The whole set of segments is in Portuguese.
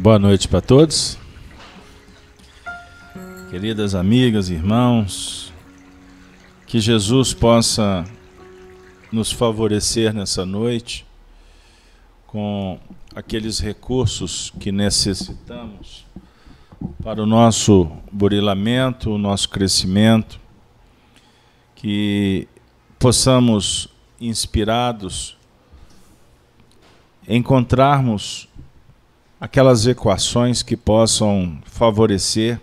Boa noite para todos, queridas amigas, irmãos, que Jesus possa nos favorecer nessa noite com aqueles recursos que necessitamos para o nosso burilamento, o nosso crescimento, que possamos, inspirados, encontrarmos aquelas equações que possam favorecer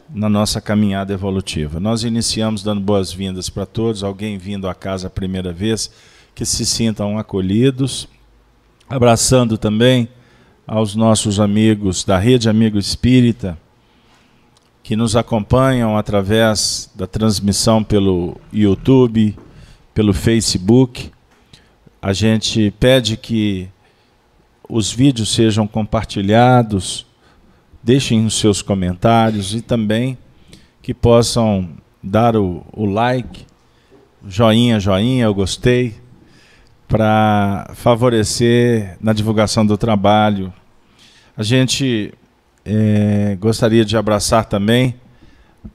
na nossa caminhada evolutiva. Nós iniciamos dando boas-vindas para todos, alguém vindo à casa a primeira vez, que se sintam acolhidos, abraçando também aos nossos amigos da Rede Amigo Espírita, que nos acompanham através da transmissão pelo YouTube, pelo Facebook. A gente pede que os vídeos sejam compartilhados, deixem os seus comentários e também que possam dar o like, joinha, eu gostei, para favorecer na divulgação do trabalho. A gente gostaria de abraçar também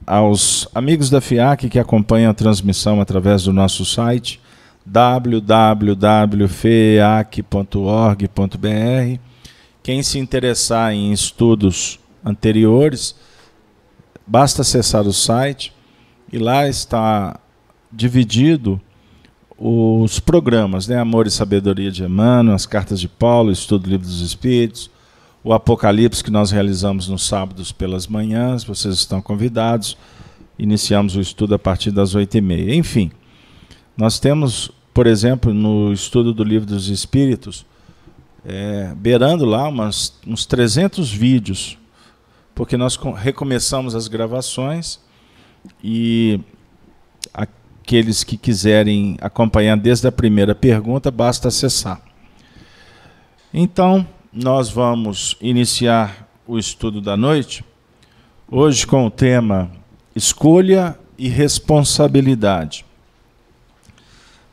aos amigos da FIAC que acompanham a transmissão através do nosso site, www.feac.org.br. Quem se interessar em estudos anteriores, basta acessar o site e lá está dividido os programas, né? Amor e Sabedoria de Emmanuel, as Cartas de Paulo, Estudo do Livro dos Espíritos, o Apocalipse que nós realizamos nos sábados pelas manhãs, vocês estão convidados. Iniciamos o estudo a partir das 8h30. Enfim, nós temos, por exemplo, no estudo do Livro dos Espíritos, beirando lá uns 300 vídeos, porque nós recomeçamos as gravações e aqueles que quiserem acompanhar desde a primeira pergunta, basta acessar. Então, nós vamos iniciar o estudo da noite, hoje com o tema Escolha e Responsabilidade.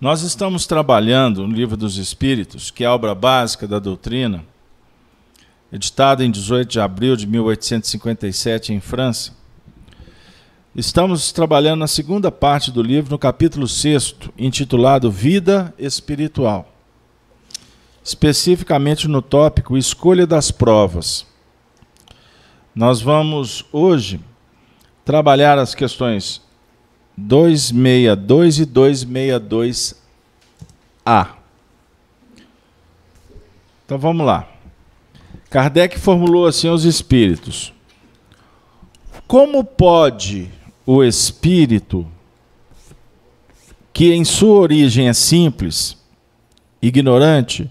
Nós estamos trabalhando no Livro dos Espíritos, que é a obra básica da doutrina, editada em 18 de abril de 1857 em França. Estamos trabalhando na segunda parte do livro, no capítulo 6º, intitulado Vida Espiritual. Especificamente no tópico Escolha das Provas. Nós vamos hoje trabalhar as questões 262 e 262A. Então vamos lá. Kardec formulou assim aos espíritos: como pode o espírito, que em sua origem é simples, ignorante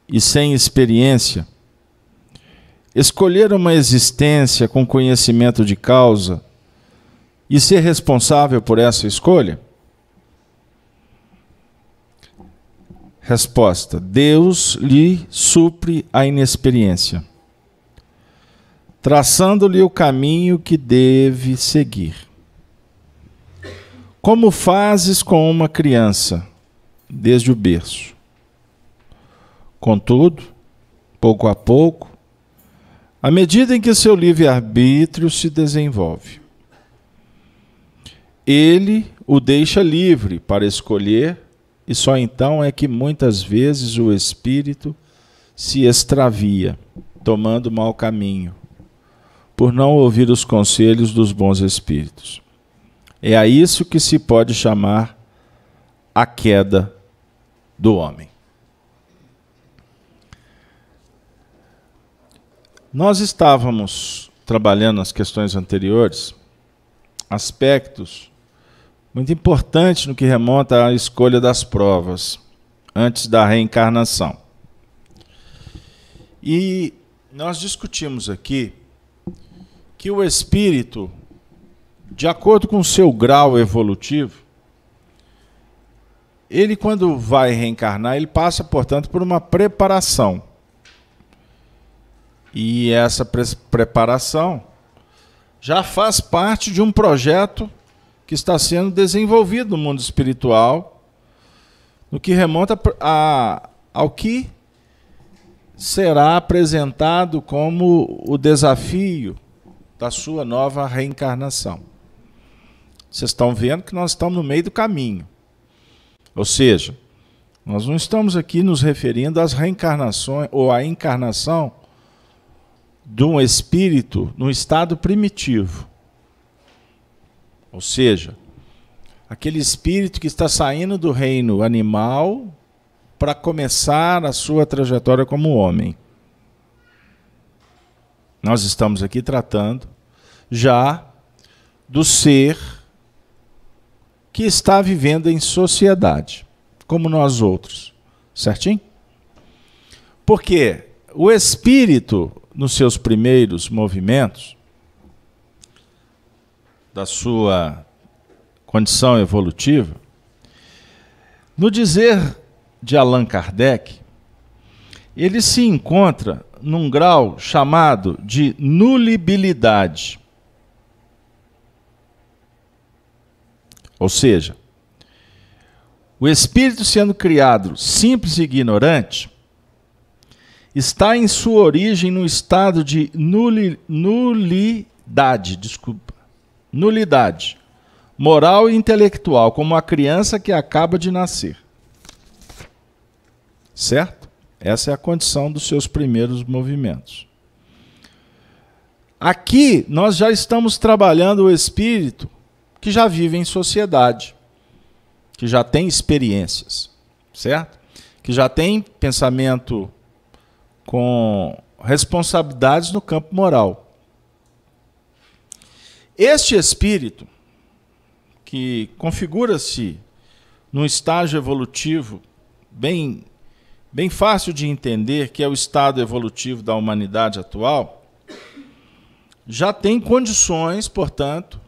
e sem experiência, escolher uma existência com conhecimento de causa e ser responsável por essa escolha? Resposta: Deus lhe supre a inexperiência, traçando-lhe o caminho que deve seguir. Como fazes com uma criança, desde o berço. Contudo, pouco a pouco, à medida em que seu livre-arbítrio se desenvolve, ele o deixa livre para escolher, e só então é que muitas vezes o espírito se extravia, tomando mau caminho, por não ouvir os conselhos dos bons espíritos. É a isso que se pode chamar a queda do homem. Nós estávamos trabalhando nas questões anteriores aspectos muito importantes no que remonta à escolha das provas, antes da reencarnação. E nós discutimos aqui que o espírito, de acordo com o seu grau evolutivo, ele, quando vai reencarnar, ele passa, portanto, por uma preparação. E essa preparação já faz parte de um projeto que está sendo desenvolvido no mundo espiritual, no que remonta ao que será apresentado como o desafio da sua nova reencarnação. Vocês estão vendo que nós estamos no meio do caminho. Ou seja, nós não estamos aqui nos referindo às reencarnações ou à encarnação de um espírito no estado primitivo. Ou seja, aquele espírito que está saindo do reino animal para começar a sua trajetória como homem. Nós estamos aqui tratando já do ser que está vivendo em sociedade, como nós outros. Certinho? Porque o espírito, nos seus primeiros movimentos, da sua condição evolutiva, no dizer de Allan Kardec, ele se encontra num grau chamado de nulibilidade. Ou seja, o espírito sendo criado simples e ignorante, está em sua origem no estado de nulidade moral e intelectual, como a criança que acaba de nascer. Certo? Essa é a condição dos seus primeiros movimentos. Aqui nós já estamos trabalhando o espírito que já vive em sociedade, que já tem experiências, certo? Que já tem pensamento com responsabilidades no campo moral. Este espírito, que configura-se num estágio evolutivo bem fácil de entender, que é o estado evolutivo da humanidade atual, já tem condições, portanto,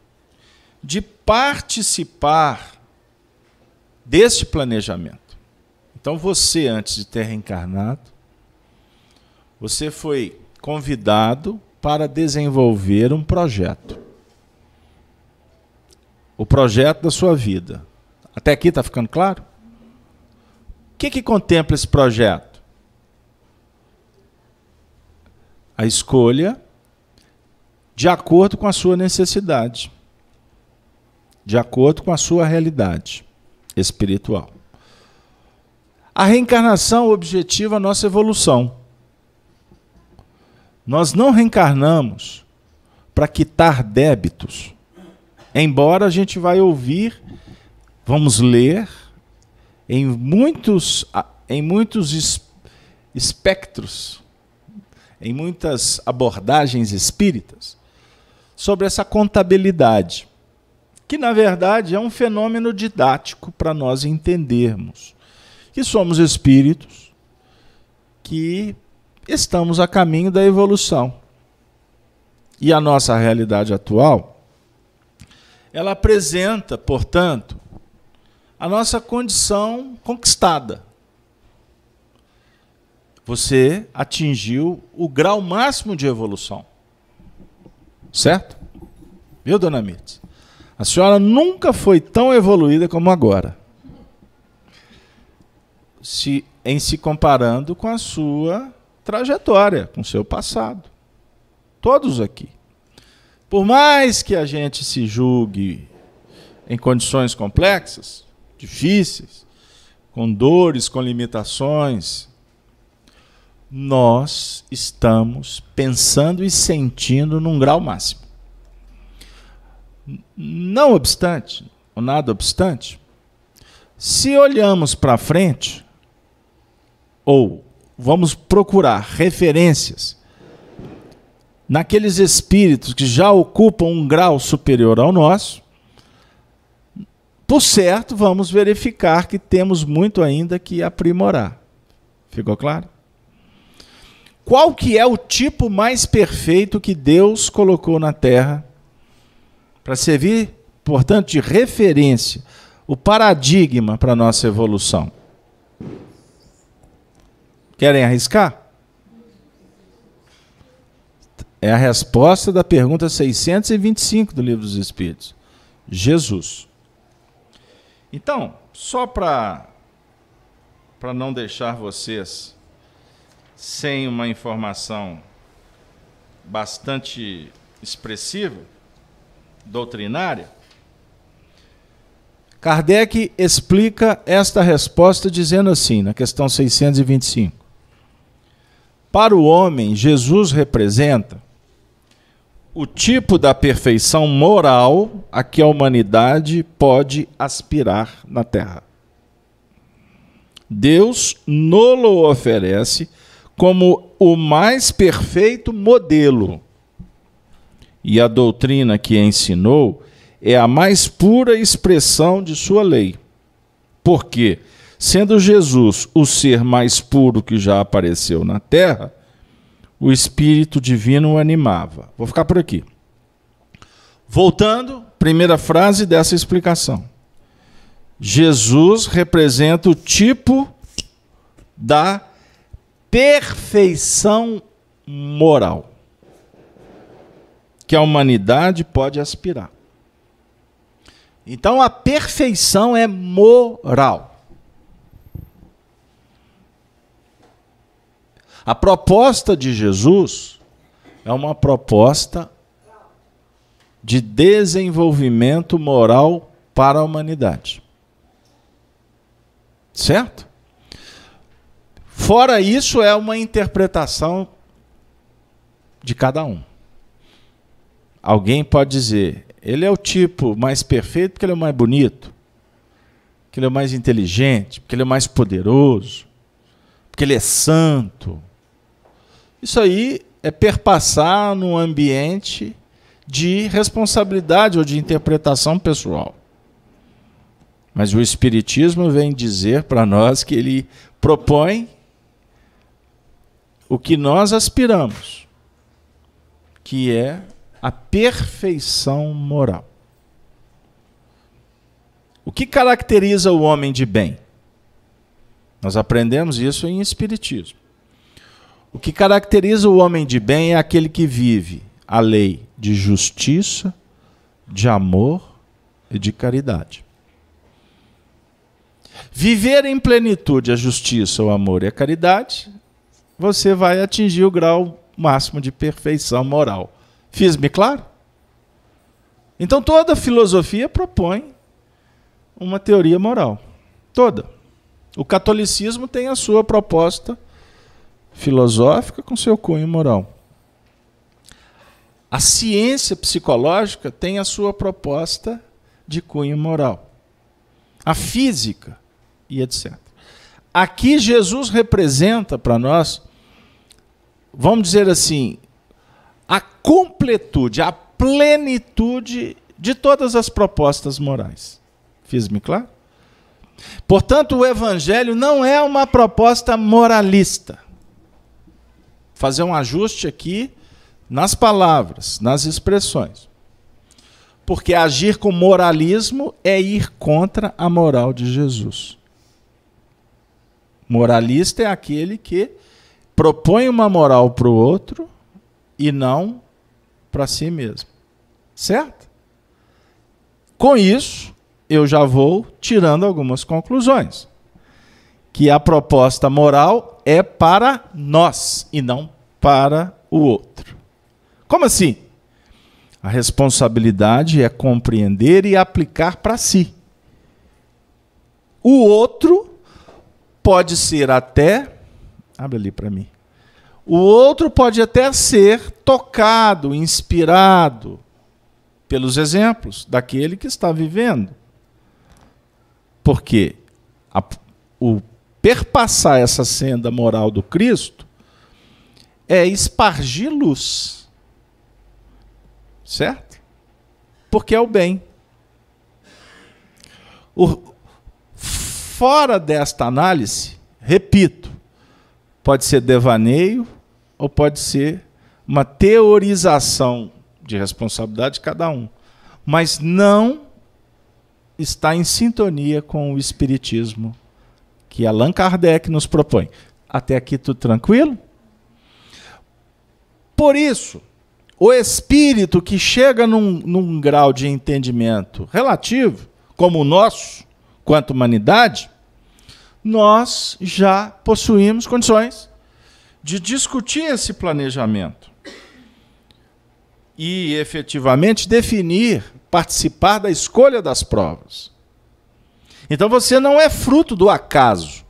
de participar deste planejamento. Então você, antes de ter reencarnado, você foi convidado para desenvolver um projeto. O projeto da sua vida. Até aqui está ficando claro? O que contempla esse projeto? A escolha de acordo com a sua necessidade, de acordo com a sua realidade espiritual. A reencarnação objetiva a nossa evolução. Nós não reencarnamos para quitar débitos, embora a gente vai ouvir, vamos ler, em muitos espectros, em muitas abordagens espíritas, sobre essa contabilidade, que na verdade é um fenômeno didático para nós entendermos que somos espíritos que estamos a caminho da evolução. E a nossa realidade atual, ela apresenta, portanto, a nossa condição conquistada. Você atingiu o grau máximo de evolução. Certo? Viu, dona Mirtz? A senhora nunca foi tão evoluída como agora. Em se comparando com a sua trajetória, com o seu passado. Todos aqui. Por mais que a gente se julgue em condições complexas, difíceis, com dores, com limitações, nós estamos pensando e sentindo num grau máximo. Não obstante, ou nada obstante, se olhamos para frente, ou vamos procurar referências naqueles espíritos que já ocupam um grau superior ao nosso, por certo, vamos verificar que temos muito ainda que aprimorar. Ficou claro? Qual que é o tipo mais perfeito que Deus colocou na Terra para servir, portanto, de referência, o paradigma para a nossa evolução? Querem arriscar? É a resposta da pergunta 625 do Livro dos Espíritos. Jesus. Então, só para não deixar vocês sem uma informação bastante expressiva, doutrinária, Kardec explica esta resposta dizendo assim, na questão 625. Para o homem, Jesus representa o tipo da perfeição moral a que a humanidade pode aspirar na Terra. Deus nos oferece como o mais perfeito modelo. E a doutrina que ensinou é a mais pura expressão de sua lei. Porque, sendo Jesus o ser mais puro que já apareceu na Terra, o Espírito Divino o animava. Vou ficar por aqui. Voltando, primeira frase dessa explicação. Jesus representa o tipo da perfeição moral que a humanidade pode aspirar. Então, a perfeição é moral. A proposta de Jesus é uma proposta de desenvolvimento moral para a humanidade. Certo? Fora isso, é uma interpretação de cada um. Alguém pode dizer, ele é o tipo mais perfeito porque ele é o mais bonito, porque ele é o mais inteligente, porque ele é o mais poderoso, porque ele é santo. Isso aí é perpassar num ambiente de responsabilidade ou de interpretação pessoal. Mas o Espiritismo vem dizer para nós que ele propõe o que nós aspiramos, que é a perfeição moral. O que caracteriza o homem de bem? Nós aprendemos isso em Espiritismo. O que caracteriza o homem de bem é aquele que vive a lei de justiça, de amor e de caridade. Viver em plenitude a justiça, o amor e a caridade, você vai atingir o grau máximo de perfeição moral. Fiz-me claro? Então toda filosofia propõe uma teoria moral. Toda. O catolicismo tem a sua proposta filosófica com seu cunho moral. A ciência psicológica tem a sua proposta de cunho moral. A física e etc. Aqui Jesus representa para nós, vamos dizer assim, a completude, a plenitude de todas as propostas morais. Fiz-me claro? Portanto, o Evangelho não é uma proposta moralista. Fazer um ajuste aqui nas palavras, nas expressões. Porque agir com moralismo é ir contra a moral de Jesus. Moralista é aquele que propõe uma moral para o outro e não para si mesmo. Certo? Com isso, eu já vou tirando algumas conclusões. Que a proposta moral é para nós e não para o outro. Como assim? A responsabilidade é compreender e aplicar para si. O outro pode ser até... Abre ali para mim. O outro pode até ser tocado, inspirado pelos exemplos daquele que está vivendo. Porque o perpassar essa senda moral do Cristo é espargir luz. Certo? Porque é o bem. Fora desta análise, repito, pode ser devaneio ou pode ser uma teorização de responsabilidade de cada um. Mas não está em sintonia com o Espiritismo que Allan Kardec nos propõe. Até aqui tudo tranquilo? Por isso, o espírito que chega num grau de entendimento relativo, como o nosso, quanto humanidade, nós já possuímos condições de discutir esse planejamento e, efetivamente, definir, participar da escolha das provas. Então você não é fruto do acaso.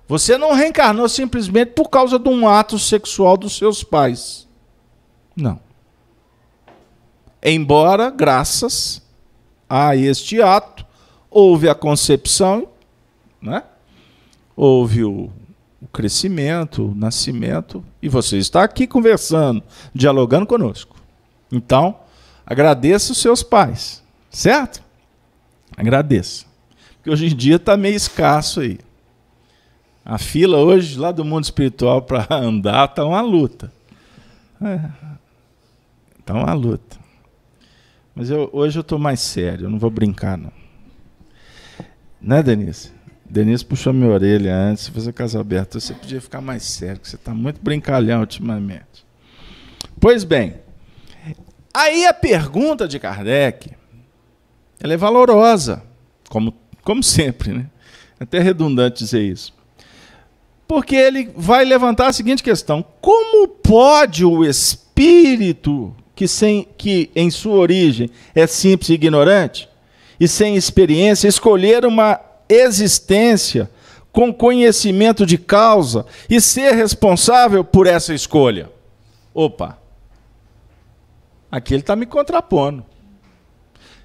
Você não reencarnou simplesmente por causa de um ato sexual dos seus pais. Não. Embora, graças a este ato, houve a concepção, né? Houve o crescimento, o nascimento, e você está aqui conversando, dialogando conosco. Então, agradeça os seus pais, certo? Agradeça. Porque hoje em dia está meio escasso aí. A fila hoje, lá do mundo espiritual, para andar, está uma luta. Está uma luta. Mas hoje eu estou mais sério, eu não vou brincar, não. Né, Denise? Denise puxou minha orelha antes, se fosse caso aberto, você podia ficar mais sério, que você está muito brincalhão ultimamente. Pois bem, aí a pergunta de Kardec, ela é valorosa, como sempre, né? É até redundante dizer isso. Porque ele vai levantar a seguinte questão: como pode o espírito, que em sua origem é simples e ignorante, e sem experiência, escolher uma existência com conhecimento de causa e ser responsável por essa escolha? Opa! Aqui ele está me contrapondo.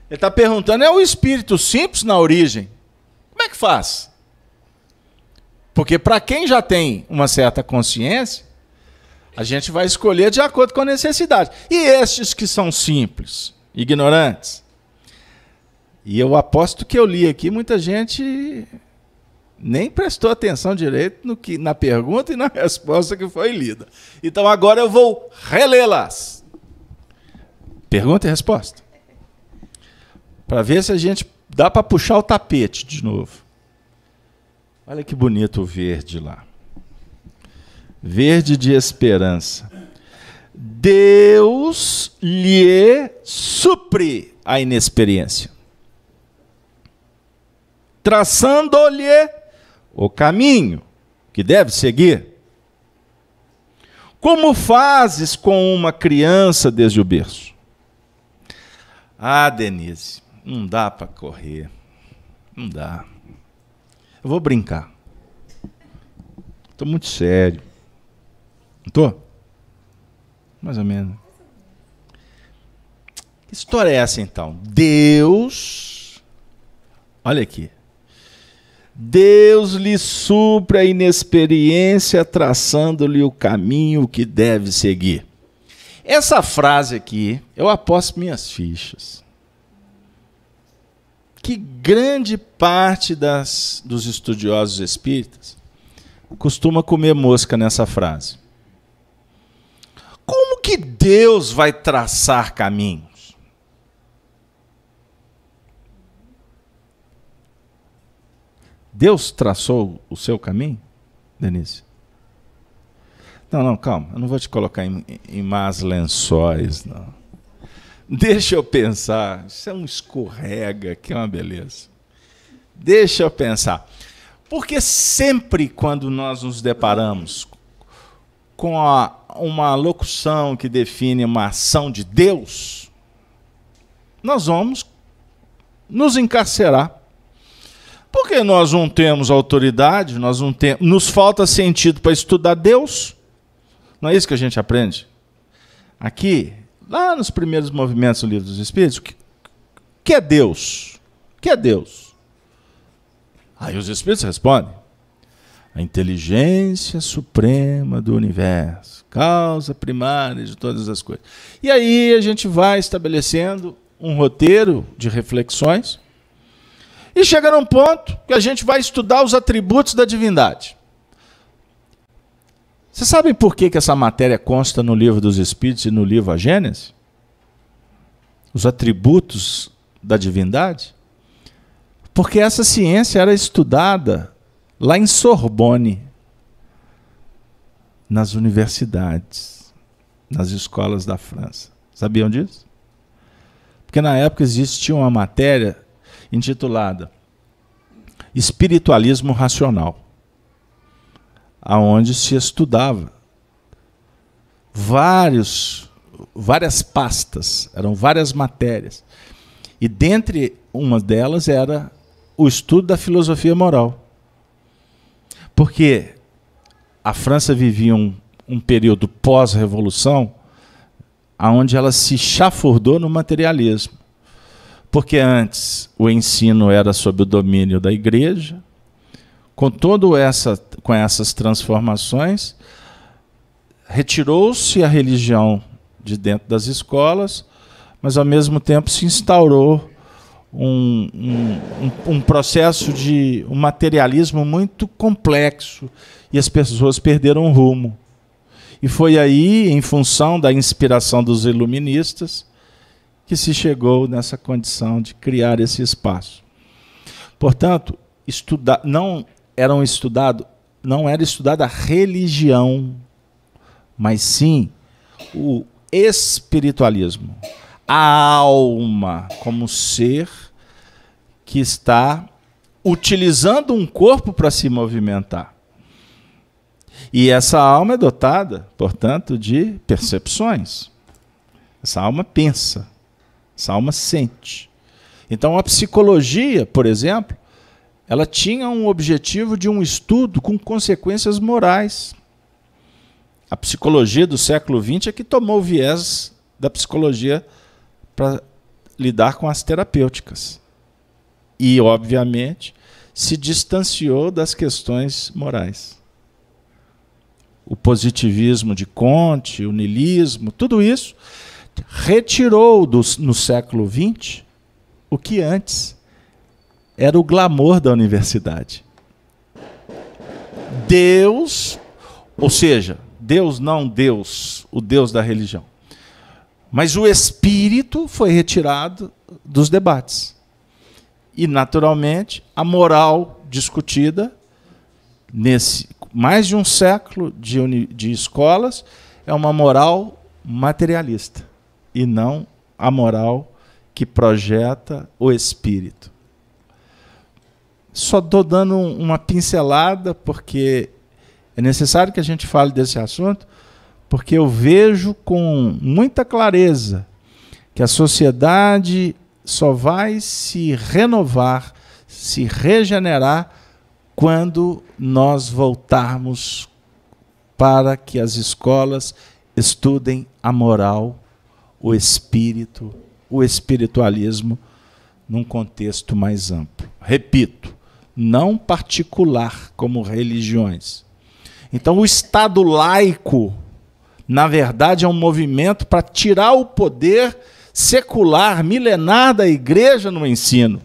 Ele está perguntando, é o espírito simples na origem? Como é que faz? Porque para quem já tem uma certa consciência, a gente vai escolher de acordo com a necessidade. E estes que são simples, ignorantes? E eu aposto que eu li aqui, muita gente nem prestou atenção direito na pergunta e na resposta que foi lida. Então agora eu vou relê-las. Pergunta e resposta. Para ver se a gente dá para puxar o tapete de novo. Olha que bonito o verde lá. Verde de esperança. Deus lhe supre a inexperiência, traçando-lhe o caminho que deve seguir. Como fazes com uma criança desde o berço? Ah, Denise, não dá para correr. Não dá. Eu vou brincar. Estou muito sério. Não estou? Mais ou menos. Que história é essa, então? Deus, olha aqui. Deus lhe supre a inexperiência, traçando-lhe o caminho que deve seguir. Essa frase aqui, eu aposto minhas fichas, que grande parte dos estudiosos espíritas costuma comer mosca nessa frase. Como que Deus vai traçar caminhos? Deus traçou o seu caminho, Denise? Não, calma. Eu não vou te colocar em más lençóis, não. Deixa eu pensar. Isso é um escorrega, que é uma beleza. Deixa eu pensar. Porque sempre quando nós nos deparamos com uma locução que define uma ação de Deus, nós vamos nos encarcerar. Porque nós não temos autoridade, nos falta sentido para estudar Deus. Não é isso que a gente aprende? Aqui, lá nos primeiros movimentos do Livro dos Espíritos, o que é Deus? O que é Deus? Aí os Espíritos respondem: a inteligência suprema do universo, causa primária de todas as coisas. E aí a gente vai estabelecendo um roteiro de reflexões e chega num ponto que a gente vai estudar os atributos da divindade. Vocês sabem por que essa matéria consta no Livro dos Espíritos e no livro A Gênese? Os atributos da divindade? Porque essa ciência era estudada lá em Sorbonne, nas universidades, nas escolas da França. Sabiam disso? Porque na época existia uma matéria intitulada Espiritualismo Racional. aonde se estudava várias pastas, eram várias matérias. E dentre uma delas era o estudo da filosofia moral. Porque a França vivia um período pós-revolução onde ela se chafurdou no materialismo. Porque antes o ensino era sob o domínio da igreja, com essas transformações, retirou-se a religião de dentro das escolas, mas ao mesmo tempo se instaurou um processo de um materialismo muito complexo e as pessoas perderam o rumo. E foi aí, em função da inspiração dos iluministas, que se chegou nessa condição de criar esse espaço. Portanto, não era estudada a religião, mas sim o espiritualismo. A alma como ser que está utilizando um corpo para se movimentar. E essa alma é dotada, portanto, de percepções. Essa alma pensa, essa alma sente. Então, a psicologia, por exemplo, ela tinha um objetivo de um estudo com consequências morais. A psicologia do século XX é que tomou o viés da psicologia para lidar com as terapêuticas. E, obviamente, se distanciou das questões morais. O positivismo de Comte, o niilismo, tudo isso retirou no século XX o que antes era o glamour da universidade. Deus, ou seja, Deus não Deus, o Deus da religião, mas o espírito foi retirado dos debates. E, naturalmente, a moral discutida nesse mais de um século de escolas é uma moral materialista e não a moral que projeta o espírito. Só estou dando uma pincelada porque é necessário que a gente fale desse assunto, porque eu vejo com muita clareza que a sociedade só vai se renovar, se regenerar, quando nós voltarmos para que as escolas estudem a moral, o espírito, o espiritualismo, num contexto mais amplo. Repito, não particular como religiões. Então, o Estado laico, na verdade, é um movimento para tirar o poder secular, milenar da igreja no ensino.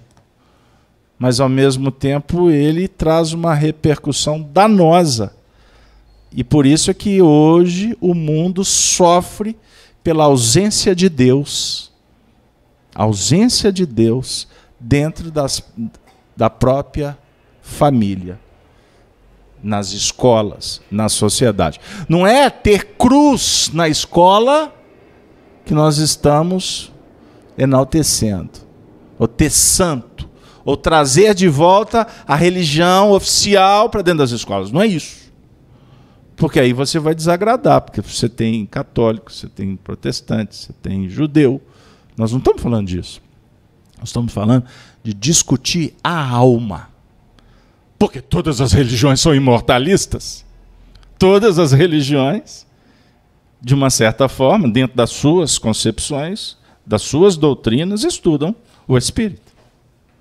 Mas, ao mesmo tempo, ele traz uma repercussão danosa. E por isso é que hoje o mundo sofre pela ausência de Deus. A ausência de Deus dentro da própria família, nas escolas, na sociedade. Não é ter cruz na escola que nós estamos enaltecendo, ou ter santo, ou trazer de volta a religião oficial para dentro das escolas. Não é isso. Porque aí você vai desagradar, porque você tem católico, você tem protestante, você tem judeu. Nós não estamos falando disso. Nós estamos falando de discutir a alma. Porque todas as religiões são imortalistas. Todas as religiões, de uma certa forma, dentro das suas concepções, das suas doutrinas, estudam o espírito.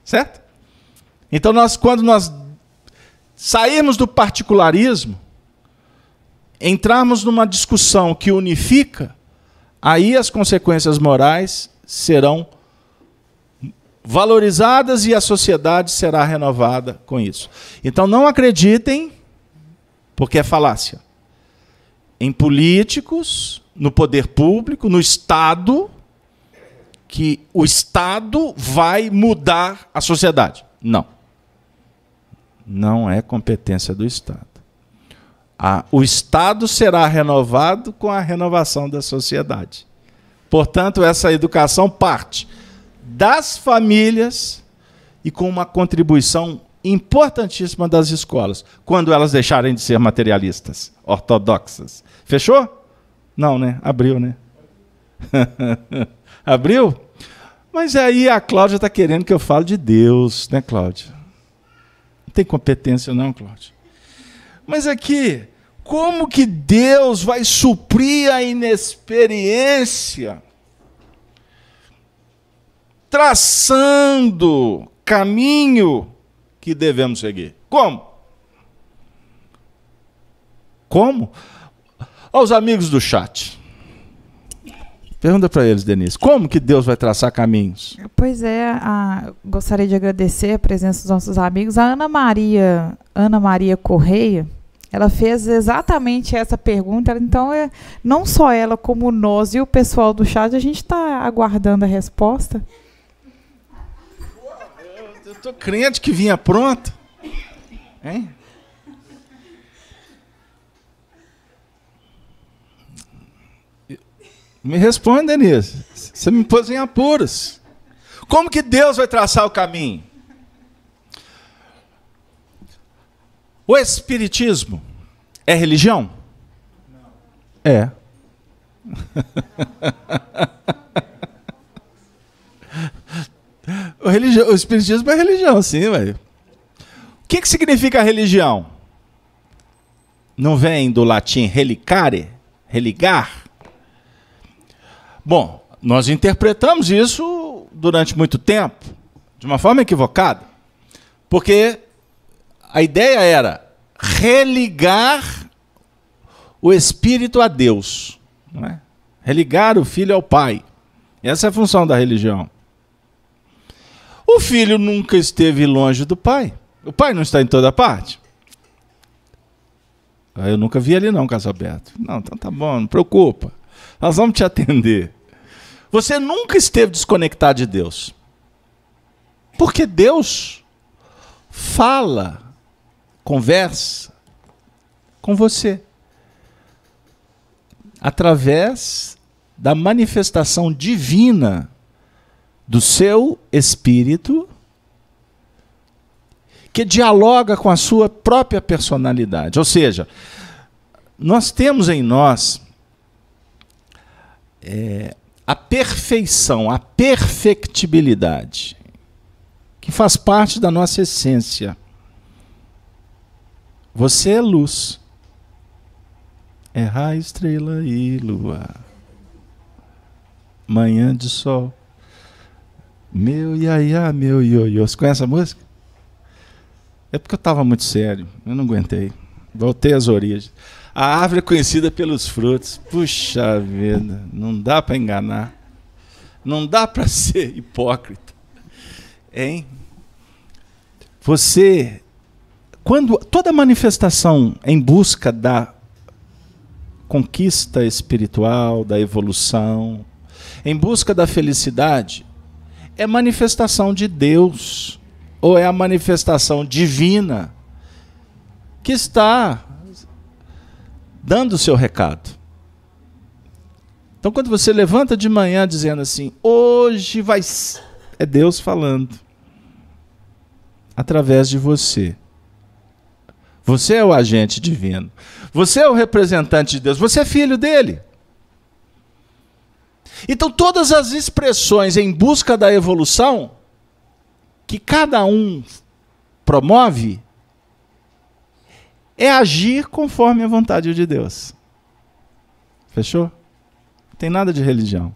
Certo? Então, quando nós sairmos do particularismo, entrarmos numa discussão que unifica, aí as consequências morais serão valorizadas e a sociedade será renovada com isso. Então, não acreditem, porque é falácia, em políticos, no poder público, no Estado, que o Estado vai mudar a sociedade. Não. Não é competência do Estado. O Estado será renovado com a renovação da sociedade. Portanto, essa educação parte das famílias e com uma contribuição importantíssima das escolas, quando elas deixarem de ser materialistas, ortodoxas. Fechou? Não, né? Abriu, né? Abriu? Mas aí a Cláudia está querendo que eu fale de Deus, né, Cláudia? Não tem competência não, Cláudia. Mas aqui, como que Deus vai suprir a inexperiência? Traçando caminho que devemos seguir. Como? Como? Aos amigos do chat. Pergunta para eles, Denise. Como que Deus vai traçar caminhos? Pois é, gostaria de agradecer a presença dos nossos amigos. A Ana Maria Correia, ela fez exatamente essa pergunta. Então, não só ela, como nós e o pessoal do chat, a gente está aguardando a resposta. Eu estou crente que vinha pronto. Hein? Me responde, Denise. Você me pôs em apuros. Como que Deus vai traçar o caminho? O Espiritismo é religião? Não. É. O Espiritismo é religião, sim, velho. O que significa religião? Não vem do latim relicare? Religar? Bom, nós interpretamos isso durante muito tempo, de uma forma equivocada, porque a ideia era religar o Espírito a Deus, não é? Religar o Filho ao Pai. Essa é a função da religião. O Filho nunca esteve longe do Pai. O Pai não está em toda parte. Eu nunca vi ele não, Casalberto. Não, então tá bom, não preocupa. Nós vamos te atender. Você nunca esteve desconectado de Deus. Porque Deus fala, conversa com você. Através da manifestação divina do seu espírito, que dialoga com a sua própria personalidade. Ou seja, nós temos em nós a perfeição, a perfectibilidade, que faz parte da nossa essência. Você é luz. É raio, estrela e lua. Manhã de sol. Meu iaiá, meu ioiô. Você conhece a música? É porque eu estava muito sério. Eu não aguentei. Voltei às origens. A árvore é conhecida pelos frutos. Puxa vida, não dá para enganar. Não dá para ser hipócrita. Hein? Você, quando toda manifestação em busca da conquista espiritual, da evolução, em busca da felicidade, é manifestação de Deus, ou é a manifestação divina que está dando o seu recado. Então, quando você levanta de manhã dizendo assim, hoje vai... É Deus falando. Através de você. Você é o agente divino. Você é o representante de Deus. Você é filho dele. Então, todas as expressões em busca da evolução que cada um promove é agir conforme a vontade de Deus. Fechou? Não tem nada de religião.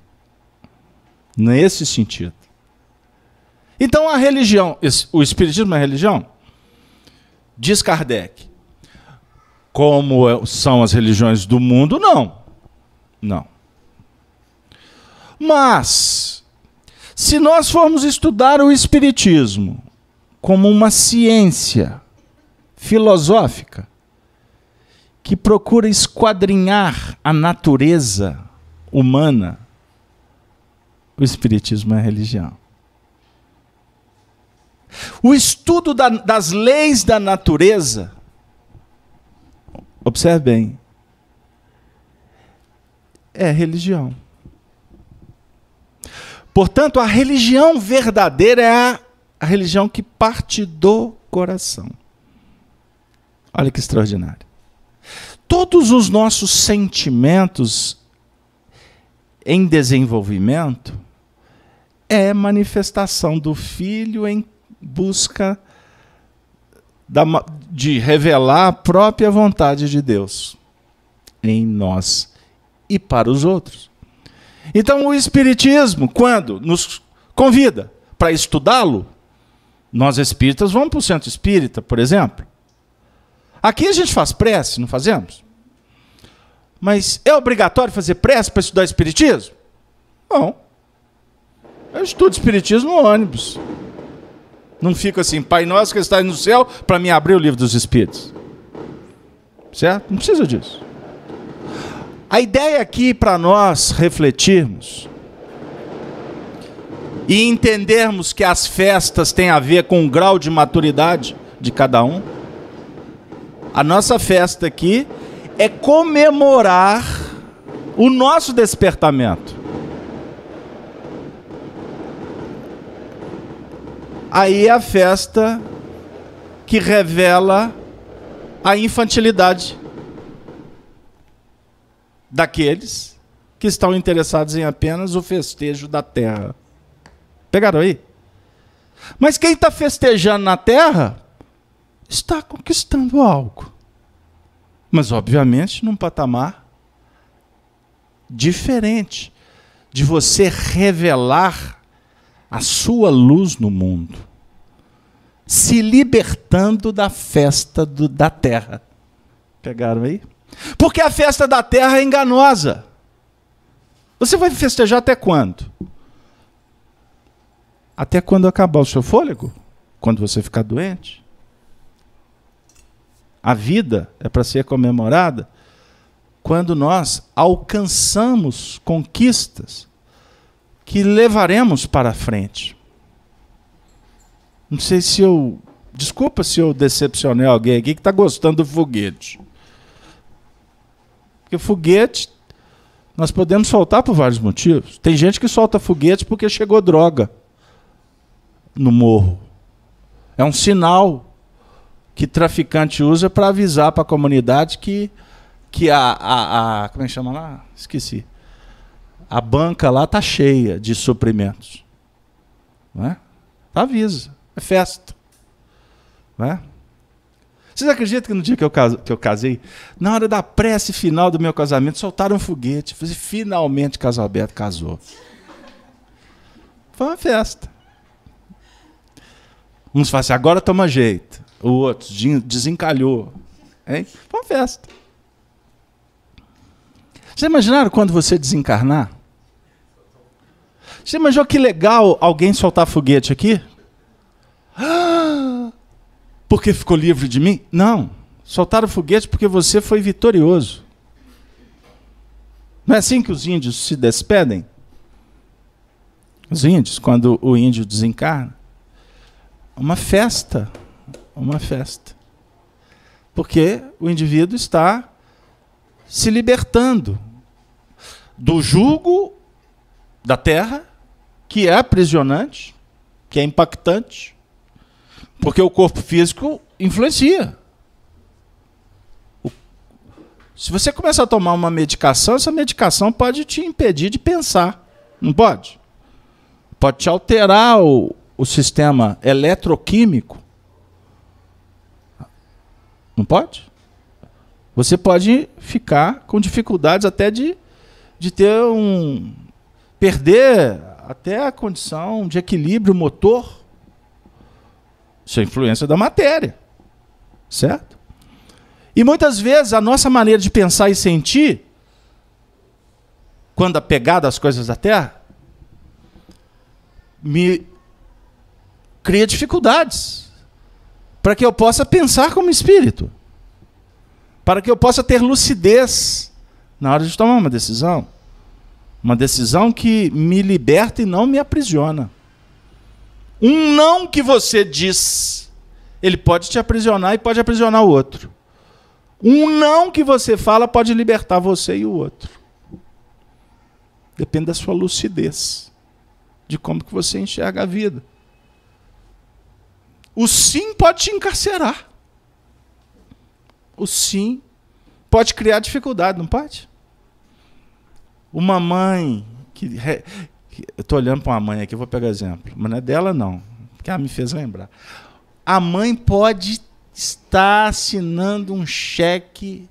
Nesse sentido. Então a religião, o Espiritismo é religião? Diz Kardec. Como são as religiões do mundo, não. Não. Mas, se nós formos estudar o Espiritismo como uma ciência filosófica que procura esquadrinhar a natureza humana, o Espiritismo é religião. O estudo das leis da natureza, observe bem, é religião. Portanto, a religião verdadeira é a religião que parte do coração. Olha que extraordinário. Todos os nossos sentimentos em desenvolvimento é manifestação do Filho em busca de revelar a própria vontade de Deus em nós e para os outros. Então o Espiritismo, quando nos convida para estudá-lo, nós espíritas vamos para o centro espírita, por exemplo. Aqui a gente faz prece, não fazemos? Mas é obrigatório fazer prece para estudar Espiritismo? Não. Eu estudo Espiritismo no ônibus. Não fico assim, Pai Nosso que está no céu, para me abrir o livro dos Espíritos. Certo? Não precisa disso. A ideia aqui para nós refletirmos e entendermos que as festas têm a ver com o grau de maturidade de cada um. A nossa festa aqui é comemorar o nosso despertamento. Aí é a festa que revela a infantilidade daqueles que estão interessados em apenas o festejo da terra. Pegaram aí? Mas quem está festejando na terra está conquistando algo. Mas, obviamente, num patamar diferente de você revelar a sua luz no mundo, se libertando da festa da terra. Pegaram aí? Porque a festa da terra é enganosa. Você vai festejar até quando? Até quando acabar o seu fôlego? Quando você ficar doente? A vida é para ser comemorada quando nós alcançamos conquistas que levaremos para frente. Não sei se eu... Desculpa se eu decepcionei alguém aqui que está gostando do foguete. Porque foguete nós podemos soltar por vários motivos. Tem gente que solta foguete porque chegou droga no morro. É um sinal que traficante usa para avisar para a comunidade que como é que chama lá? Esqueci. A banca lá está cheia de suprimentos. Não é? Avisa. É festa. Não é? Vocês acreditam que no dia que eu casei, na hora da prece final do meu casamento, soltaram um foguete. Falei, finalmente Casalberto casou. Foi uma festa. Uns falam assim, agora toma jeito. O outro desencalhou. Hein? Foi uma festa. Vocês imaginaram quando você desencarnar? Você imaginou que legal alguém soltar foguete aqui? Porque ficou livre de mim? Não. Soltaram foguete porque você foi vitorioso. Não é assim que os índios se despedem? Os índios, quando o índio desencarna? Uma festa. Uma festa. Porque o indivíduo está se libertando do jugo da terra, que é aprisionante, que é impactante, porque o corpo físico influencia. Se você começar a tomar uma medicação, essa medicação pode te impedir de pensar. Não pode? Pode te alterar o sistema eletroquímico. Não pode? Você pode ficar com dificuldades até de ter perder até a condição de equilíbrio motor. Isso é influência da matéria. Certo? E muitas vezes a nossa maneira de pensar e sentir, quando apegada às coisas da terra, me cria dificuldades para que eu possa pensar como espírito, para que eu possa ter lucidez na hora de tomar uma decisão que me liberta e não me aprisiona. Um não que você diz, ele pode te aprisionar e pode aprisionar o outro. Um não que você fala pode libertar você e o outro. Depende da sua lucidez, de como que você enxerga a vida. O sim pode te encarcerar. O sim pode criar dificuldade, não pode? Uma mãe eu estou olhando para uma mãe aqui, eu vou pegar exemplo, mas não é dela não, porque ela me fez lembrar. A mãe pode estar assinando um cheque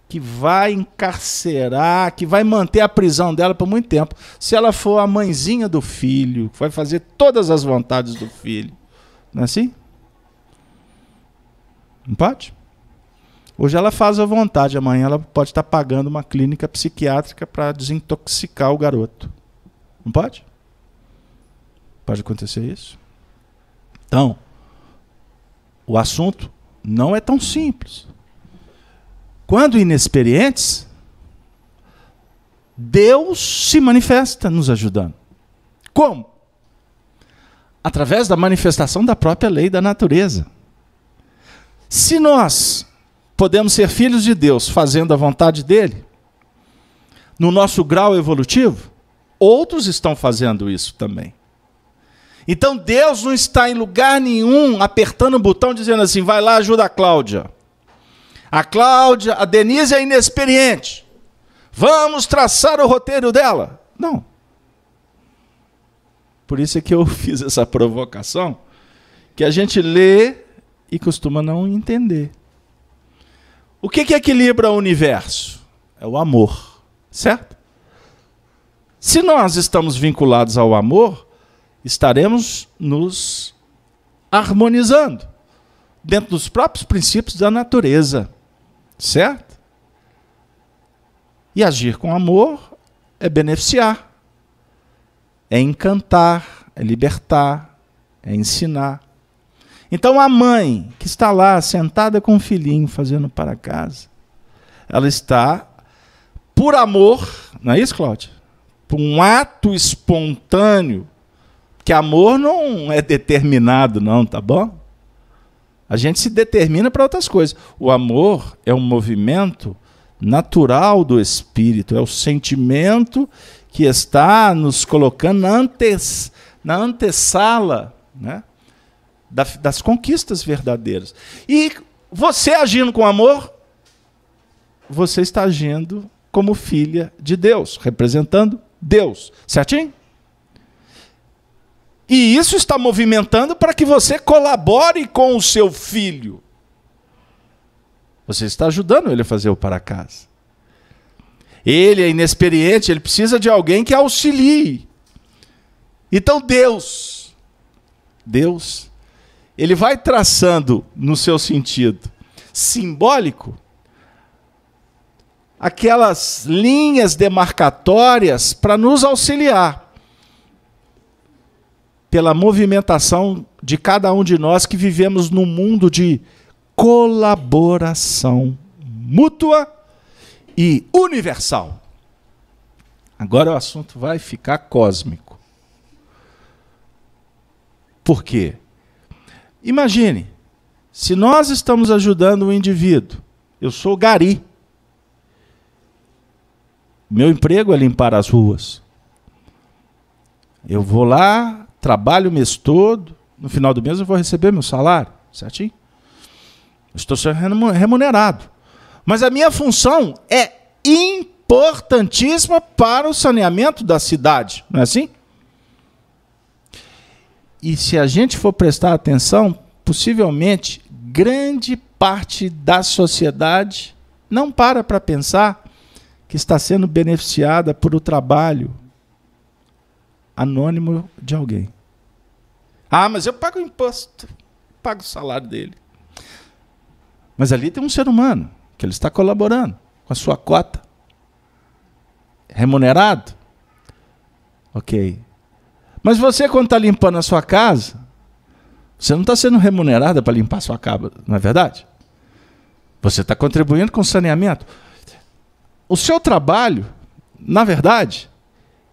que vai encarcerar, que vai manter a prisão dela por muito tempo, se ela for a mãezinha do filho, que vai fazer todas as vontades do filho. Não é assim? Não pode? Hoje ela faz a vontade, amanhã ela pode estar pagando uma clínica psiquiátrica para desintoxicar o garoto. Não pode? Pode acontecer isso? Então, o assunto não é tão simples. Quando inexperientes, Deus se manifesta nos ajudando. Como? Através da manifestação da própria lei da natureza. Se nós podemos ser filhos de Deus fazendo a vontade dele, no nosso grau evolutivo, outros estão fazendo isso também. Então Deus não está em lugar nenhum apertando o botão dizendo assim, vai lá, ajuda a Cláudia. A Denise é inexperiente. Vamos traçar o roteiro dela. Não. Por isso é que eu fiz essa provocação, que a gente lê e costuma não entender. O que equilibra o universo? É o amor, certo? Se nós estamos vinculados ao amor, estaremos nos harmonizando dentro dos próprios princípios da natureza, certo? E agir com amor é beneficiar, é encantar, é libertar, é ensinar. Então a mãe que está lá sentada com o filhinho fazendo para casa, ela está por amor, não é isso, Cláudia? Por um ato espontâneo, que amor não é determinado não, tá bom? A gente se determina para outras coisas. O amor é um movimento natural do espírito, é o sentimento que está nos colocando na antessala, né, das conquistas verdadeiras. E você agindo com amor, você está agindo como filha de Deus, representando Deus, certinho? E isso está movimentando para que você colabore com o seu filho. Você está ajudando ele a fazer o para casa. Ele é inexperiente, ele precisa de alguém que auxilie. Então Deus, ele vai traçando no seu sentido simbólico aquelas linhas demarcatórias para nos auxiliar pela movimentação de cada um de nós que vivemos num mundo de colaboração mútua e universal. Agora o assunto vai ficar cósmico. Por quê? Imagine, se nós estamos ajudando um indivíduo, eu sou gari, meu emprego é limpar as ruas. Eu vou lá, trabalho o mês todo, no final do mês eu vou receber meu salário, certinho? Eu estou sendo remunerado. Mas a minha função é importantíssima para o saneamento da cidade, não é assim? E se a gente for prestar atenção, possivelmente grande parte da sociedade não para pensar que está sendo beneficiada por o trabalho anônimo de alguém. Ah, mas eu pago o imposto, pago o salário dele. Mas ali tem um ser humano, que ele está colaborando com a sua cota. Remunerado? Ok. Mas você, quando está limpando a sua casa, você não está sendo remunerada para limpar a sua casa, não é verdade? Você está contribuindo com o saneamento. O seu trabalho, na verdade,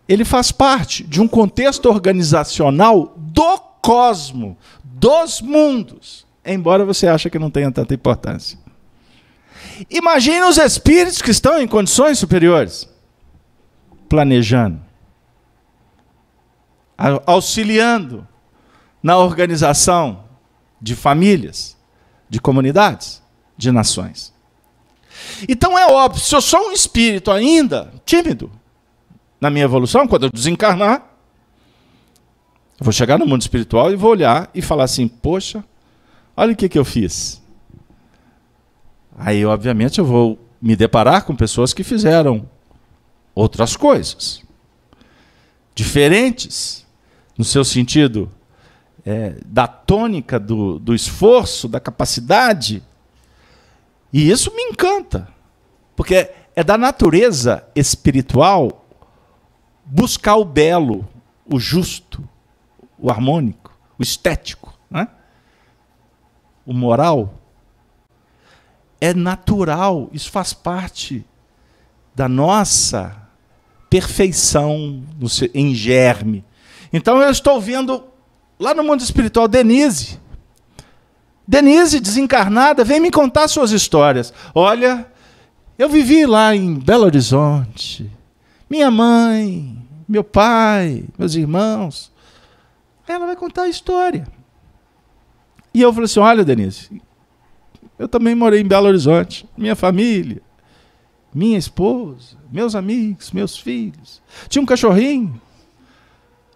ele faz parte de um contexto organizacional do cosmo, dos mundos, embora você ache que não tenha tanta importância. Imagine os espíritos que estão em condições superiores, planejando, auxiliando na organização de famílias, de comunidades, de nações. Então é óbvio, se eu sou um espírito ainda tímido na minha evolução, quando eu desencarnar, eu vou chegar no mundo espiritual e vou olhar e falar assim, poxa, olha o que eu fiz. Aí, obviamente, eu vou me deparar com pessoas que fizeram outras coisas, diferentes, no seu sentido da tônica do esforço, da capacidade. E isso me encanta, porque é da natureza espiritual buscar o belo, o justo, o harmônico, o estético, né? O moral. É natural, isso faz parte da nossa perfeição em germe. Então eu estou vendo lá no mundo espiritual Denise. Denise, desencarnada, vem me contar suas histórias. Olha, eu vivi lá em Belo Horizonte. Minha mãe, meu pai, meus irmãos. Ela vai contar a história. E eu falei assim, olha, Denise, eu também morei em Belo Horizonte. Minha família, minha esposa, meus amigos, meus filhos. Tinha um cachorrinho.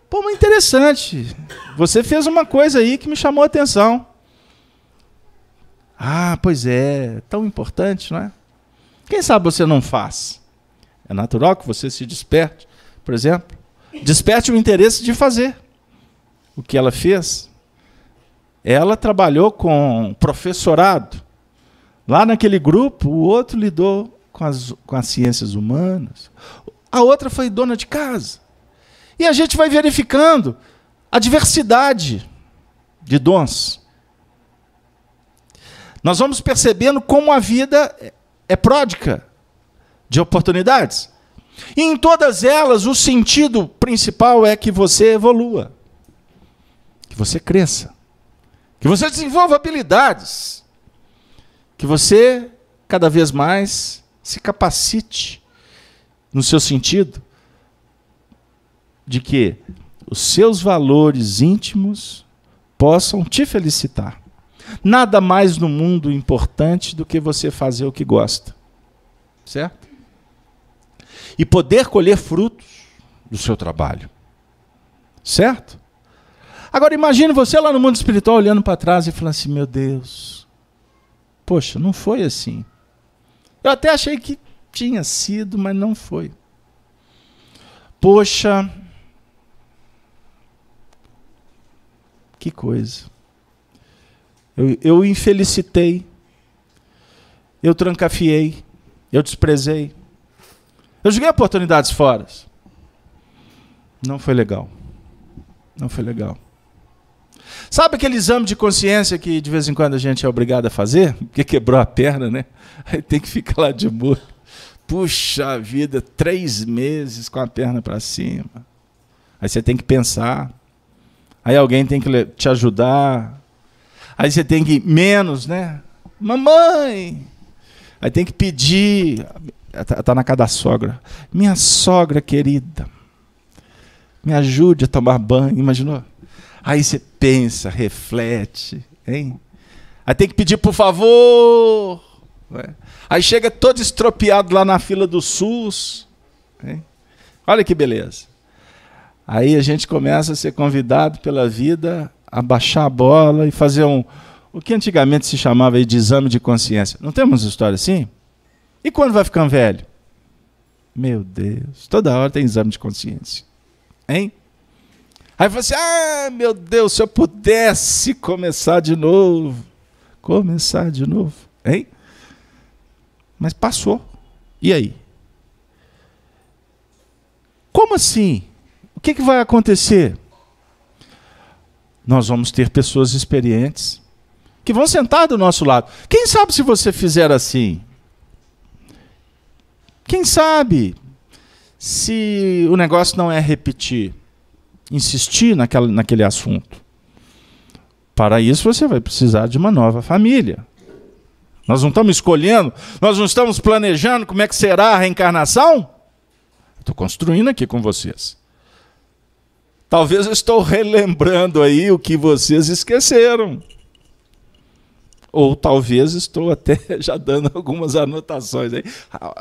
Pô, mas interessante. Você fez uma coisa aí que me chamou a atenção. Ah, pois é, tão importante, não é? Quem sabe você não faz? É natural que você se desperte, por exemplo. Desperte o interesse de fazer o que ela fez. Ela trabalhou com professorado. Lá naquele grupo, o outro lidou com as ciências humanas. A outra foi dona de casa. E a gente vai verificando a diversidade de dons. Nós vamos percebendo como a vida é pródiga de oportunidades. E em todas elas, o sentido principal é que você evolua, que você cresça, que você desenvolva habilidades, que você cada vez mais se capacite no seu sentido de que os seus valores íntimos possam te felicitar. Nada mais no mundo importante do que você fazer o que gosta. Certo? E poder colher frutos do seu trabalho. Certo? Agora imagine você lá no mundo espiritual olhando para trás e falando assim, meu Deus, poxa, não foi assim. Eu até achei que tinha sido, mas não foi. Poxa, que coisa. Eu infelicitei, eu trancafiei, eu desprezei, eu joguei oportunidades fora. Não foi legal. Não foi legal. Sabe aquele exame de consciência que de vez em quando a gente é obrigado a fazer? Porque quebrou a perna, né? Aí tem que ficar lá de boa. Puxa vida, 3 meses com a perna para cima. Aí você tem que pensar. Aí alguém tem que te ajudar. Aí você tem que menos, né? Mamãe! Aí tem que pedir. Está na casa da sogra. Minha sogra querida, me ajude a tomar banho. Imaginou? Aí você pensa, reflete. Hein? Aí tem que pedir por favor. Né? Aí chega todo estropiado lá na fila do SUS. Hein? Olha que beleza. Aí a gente começa a ser convidado pela vida a baixar a bola e fazer o que antigamente se chamava de exame de consciência. Não temos história assim? E quando vai ficando velho? Meu Deus, toda hora tem exame de consciência. Hein? Aí você, meu Deus, se eu pudesse começar de novo. Começar de novo. Hein? Mas passou. E aí? Como assim? O que vai acontecer? Nós vamos ter pessoas experientes que vão sentar do nosso lado. Quem sabe se você fizer assim? Quem sabe se o negócio não é repetir, insistir naquele assunto? Para isso você vai precisar de uma nova família. Nós não estamos escolhendo, nós não estamos planejando como é que será a reencarnação? Estou construindo aqui com vocês. Talvez eu estou relembrando aí o que vocês esqueceram. Ou talvez estou até já dando algumas anotações aí.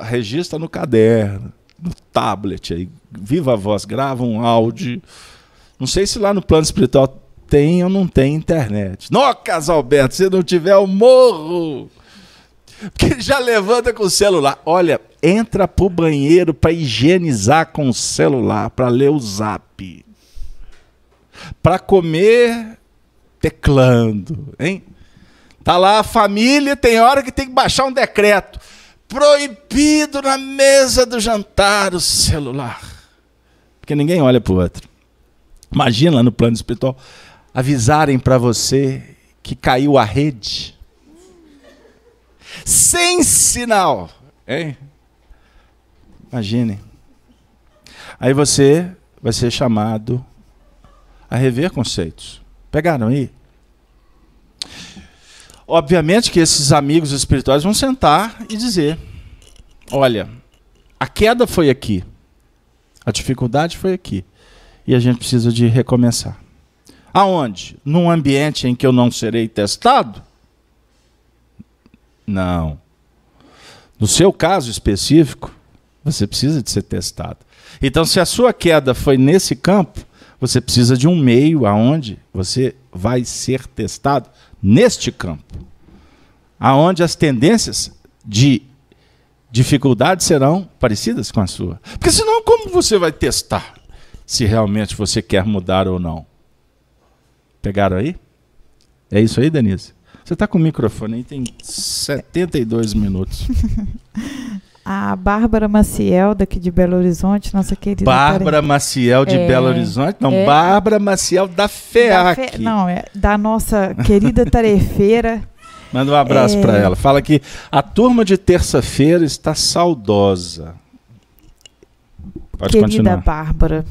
Registra no caderno, no tablet aí. Viva a voz, grava um áudio. Não sei se lá no plano espiritual tem ou não tem internet. Não, Casalberto, se não tiver, eu morro. Porque já levanta com o celular. Olha, entra pro banheiro para higienizar com o celular, para ler o zap. Para comer teclando, hein? Tá lá a família, tem hora que tem que baixar um decreto. Proibido na mesa do jantar o celular. Porque ninguém olha para o outro. Imagina lá no plano espiritual avisarem para você que caiu a rede. Sem sinal. Hein? Imaginem. Aí você vai ser chamado a rever conceitos. Pegaram aí? Obviamente que esses amigos espirituais vão sentar e dizer: olha, a queda foi aqui, a dificuldade foi aqui, e a gente precisa de recomeçar. Aonde? Num ambiente em que eu não serei testado? Não. No seu caso específico, você precisa de ser testado. Então, se a sua queda foi nesse campo, você precisa de um meio aonde você vai ser testado neste campo, aonde as tendências de dificuldade serão parecidas com a sua. Porque senão como você vai testar se realmente você quer mudar ou não? Pegaram aí? É isso aí, Denise? Você está com o microfone aí, tem 72 minutos. A Bárbara Maciel, daqui de Belo Horizonte, nossa querida... Bárbara Maciel de Belo Horizonte? Não, Bárbara Maciel da FEAC. Não, é da nossa querida tarefeira. Manda um abraço para ela. Fala que a turma de terça-feira está saudosa. Pode querida continuar. Bárbara,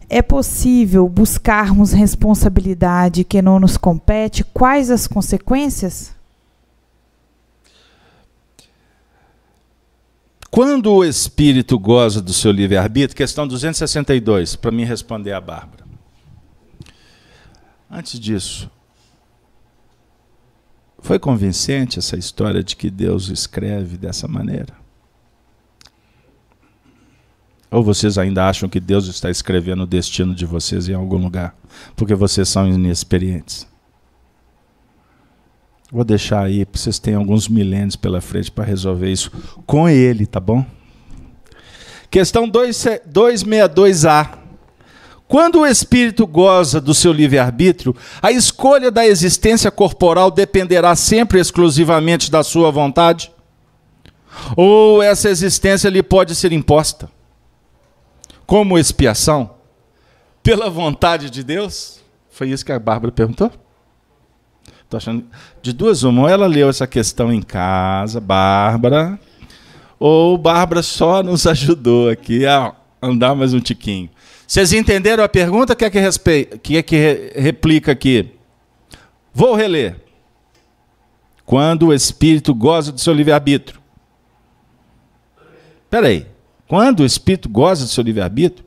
é possível buscarmos responsabilidade que não nos compete? Quais as consequências? Quando o espírito goza do seu livre-arbítrio, questão 262, para mim responder a Bárbara. Antes disso, foi convincente essa história de que Deus escreve dessa maneira? Ou vocês ainda acham que Deus está escrevendo o destino de vocês em algum lugar, porque vocês são inexperientes? Vou deixar aí, porque vocês têm alguns milênios pela frente para resolver isso com ele, tá bom? Questão 262A. Quando o espírito goza do seu livre-arbítrio, a escolha da existência corporal dependerá sempre exclusivamente da sua vontade? Ou essa existência lhe pode ser imposta como expiação pela vontade de Deus? Foi isso que a Bárbara perguntou? Estou achando de duas uma. Ou ela leu essa questão em casa, Bárbara, ou Bárbara só nos ajudou aqui a andar mais um tiquinho. Vocês entenderam a pergunta? O que é que replica aqui? Vou reler. Quando o espírito goza do seu livre-arbítrio. Espera aí. Quando o espírito goza do seu livre-arbítrio,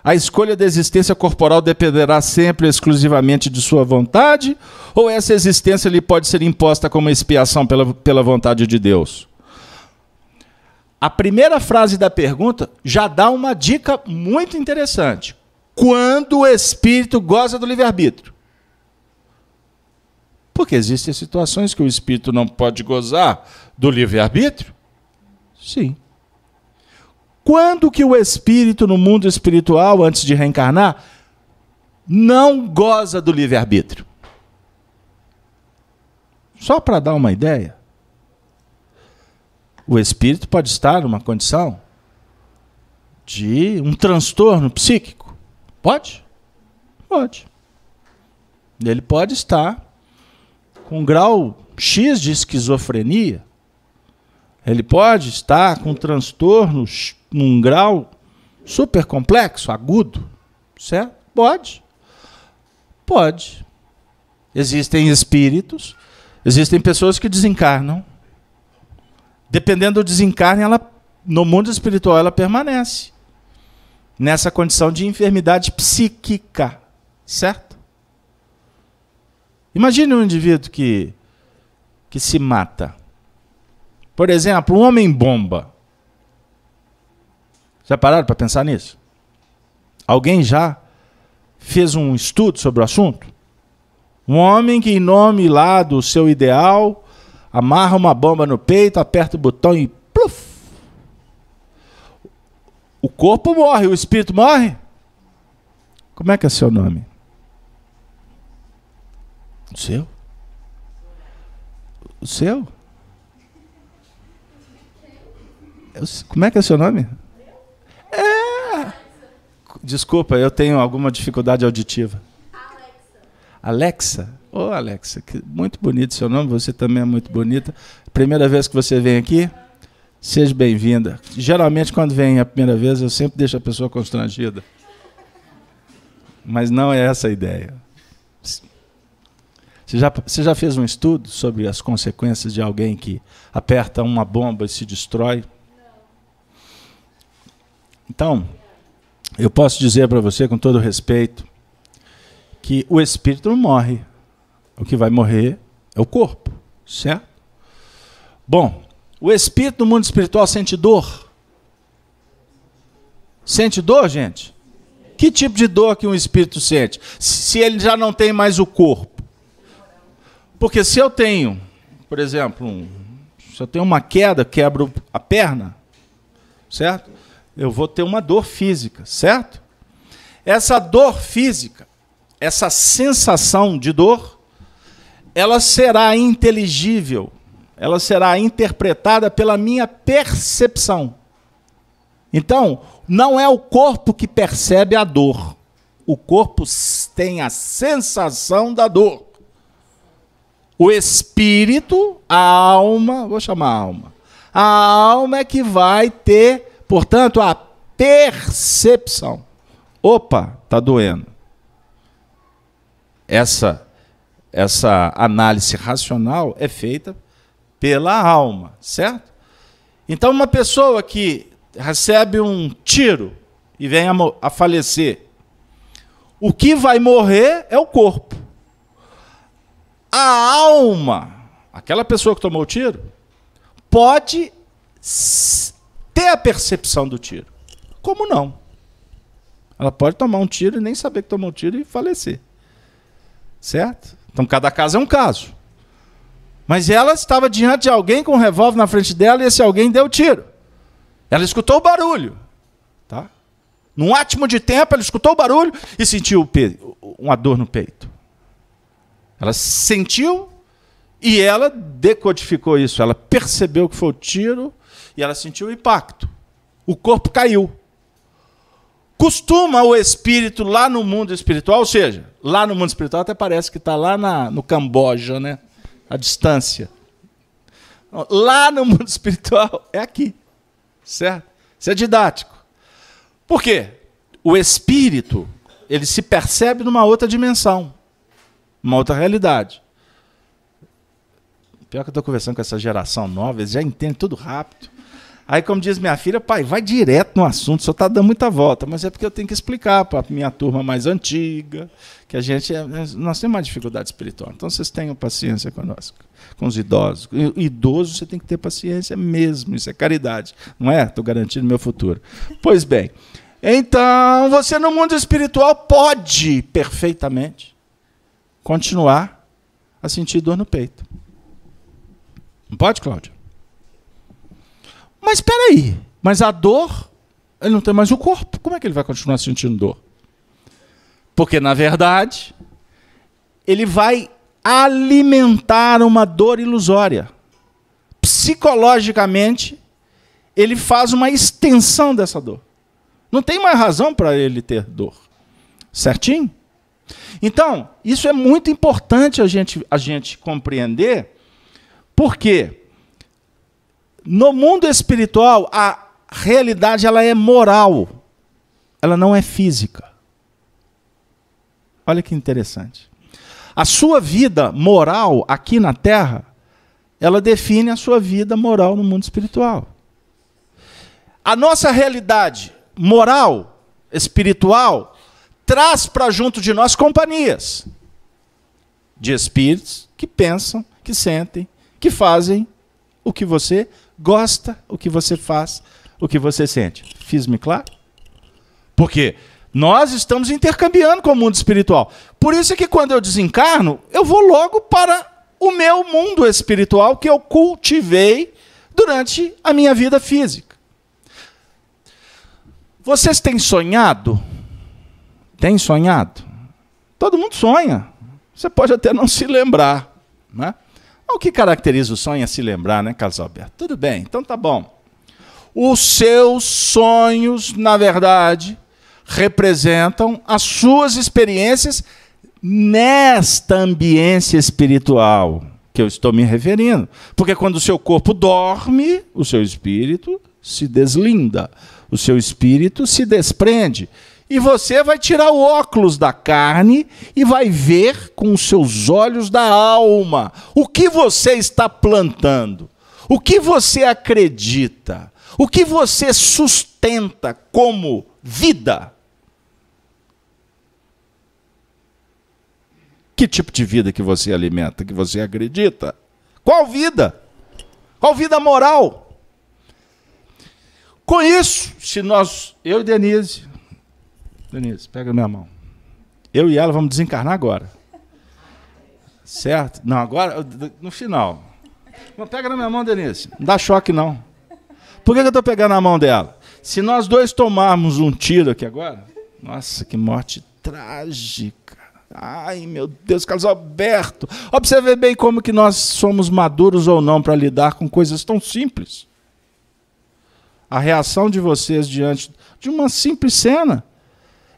a escolha da existência corporal dependerá sempre exclusivamente de sua vontade, ou essa existência lhe pode ser imposta como expiação pela vontade de Deus? A primeira frase da pergunta já dá uma dica muito interessante. Quando o espírito goza do livre-arbítrio. Porque existem situações que o espírito não pode gozar do livre-arbítrio? Sim. Quando que o espírito no mundo espiritual, antes de reencarnar, não goza do livre-arbítrio? Só para dar uma ideia. O espírito pode estar numa condição de um transtorno psíquico. Pode? Pode. Ele pode estar com um grau X de esquizofrenia. Ele pode estar com transtornos num grau super complexo, agudo. Certo? Pode. Pode. Existem espíritos, existem pessoas que desencarnam. Dependendo do desencarne, no mundo espiritual ela permanece. nessa condição de enfermidade psíquica, certo? Imagine um indivíduo que se mata. Por exemplo, um homem-bomba. Já pararam para pensar nisso? Alguém já fez um estudo sobre o assunto? Um homem que, em nome lá do seu ideal, amarra uma bomba no peito, aperta o botão e pluf! O corpo morre, o espírito morre? Como é que é seu nome? O seu? O seu? Como é que é seu nome? Desculpa, eu tenho alguma dificuldade auditiva. Alexa? Ô, Alexa, muito bonito seu nome, você também é muito bonita. Primeira vez que você vem aqui, seja bem-vinda. Geralmente, quando vem a primeira vez, eu sempre deixo a pessoa constrangida. Mas não é essa a ideia. Você já fez um estudo sobre as consequências de alguém que aperta uma bomba e se destrói? Então, eu posso dizer para você, com todo respeito, que o espírito não morre. O que vai morrer é o corpo, certo? Bom, o espírito no mundo espiritual sente dor? Sente dor, gente? Que tipo de dor que um espírito sente? Se ele já não tem mais o corpo. Porque se eu tenho, por exemplo, se eu tenho uma queda, quebro a perna, certo? Eu vou ter uma dor física, certo? Essa dor física, essa sensação de dor, ela será inteligível, ela será interpretada pela minha percepção. Então, não é o corpo que percebe a dor. O corpo tem a sensação da dor. O espírito, a alma, vou chamar a alma é que vai ter, portanto, a percepção. Opa, está doendo. Essa análise racional é feita pela alma, certo? Então, uma pessoa que recebe um tiro e vem a falecer, o que vai morrer é o corpo. A alma, aquela pessoa que tomou o tiro, pode ter a percepção do tiro. Como não? Ela pode tomar um tiro e nem saber que tomou um tiro e falecer. Certo? Então, cada caso é um caso. Mas ela estava diante de alguém com um revólver na frente dela e esse alguém deu o tiro. Ela escutou o barulho. Tá? Num átimo de tempo, ela escutou o barulho e sentiu uma dor no peito. Ela sentiu e ela decodificou isso. Ela percebeu que foi o tiro e ela sentiu o impacto. O corpo caiu. Costuma o espírito lá no mundo espiritual, ou seja, lá no mundo espiritual até parece que está lá no Camboja, né? A distância. Lá no mundo espiritual é aqui. Certo? Isso é didático. Por quê? O espírito, ele se percebe numa outra dimensão. Uma outra realidade. Pior que eu estou conversando com essa geração nova, eles já entendem tudo rápido. Aí, como diz minha filha, pai, vai direto no assunto, só está dando muita volta. Mas é porque eu tenho que explicar para a minha turma mais antiga, que nós temos uma dificuldade espiritual. Então, vocês tenham paciência conosco, com os idosos. Idoso, você tem que ter paciência mesmo, isso é caridade. Não é? Estou garantindo meu futuro. Pois bem, então, você no mundo espiritual pode perfeitamente continuar a sentir dor no peito. Não pode, Cláudia? Mas espera aí, mas a dor, ele não tem mais o corpo. Como é que ele vai continuar sentindo dor? Porque, na verdade, ele vai alimentar uma dor ilusória. Psicologicamente, ele faz uma extensão dessa dor. Não tem mais razão para ele ter dor. Certinho? Então, isso é muito importante a gente compreender, porque no mundo espiritual a realidade ela é moral, ela não é física. Olha que interessante. A sua vida moral aqui na Terra, ela define a sua vida moral no mundo espiritual. A nossa realidade moral espiritual traz para junto de nós companhias de espíritos que pensam, que sentem, que fazem o que você gosta, o que você faz, o que você sente. Fiz-me claro? Porque nós estamos intercambiando com o mundo espiritual. Por isso é que quando eu desencarno, eu vou logo para o meu mundo espiritual que eu cultivei durante a minha vida física. Vocês têm sonhado? Tem sonhado? Todo mundo sonha. Você pode até não se lembrar, né? O que caracteriza o sonho é se lembrar, né, Carlos Alberto? Tudo bem, então tá bom. Os seus sonhos, na verdade, representam as suas experiências nesta ambiência espiritual que eu estou me referindo. Porque quando o seu corpo dorme, o seu espírito se deslinda, o seu espírito se desprende. E você vai tirar o óculos da carne e vai ver com os seus olhos da alma o que você está plantando, o que você acredita, o que você sustenta como vida. Que tipo de vida que você alimenta, que você acredita? Qual vida? Qual vida moral? Com isso, se nós, eu e Denise, pega a minha mão. Eu e ela vamos desencarnar agora. Certo? Não, agora, no final. Não pega na minha mão, Denise. Não dá choque, não. Por que eu estou pegando a mão dela? Se nós dois tomarmos um tiro aqui agora, nossa, que morte trágica. Ai, meu Deus, Carlos Alberto. Observe bem como que nós somos maduros ou não para lidar com coisas tão simples. A reação de vocês diante de uma simples cena,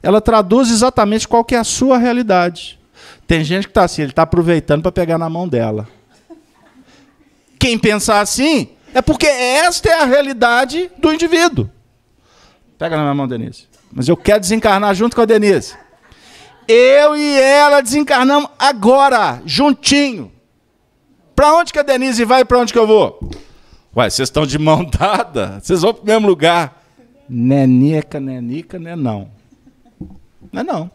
ela traduz exatamente qual que é a sua realidade. Tem gente que está assim, ele está aproveitando para pegar na mão dela. Quem pensar assim, é porque esta é a realidade do indivíduo. Pega na minha mão, Denise. Mas eu quero desencarnar junto com a Denise. Eu e ela desencarnamos agora, juntinho. Para onde que a Denise vai e para onde que eu vou? Ué, vocês estão de mão dada? Vocês vão para o mesmo lugar? Nenica, nenica, né não. Não é não.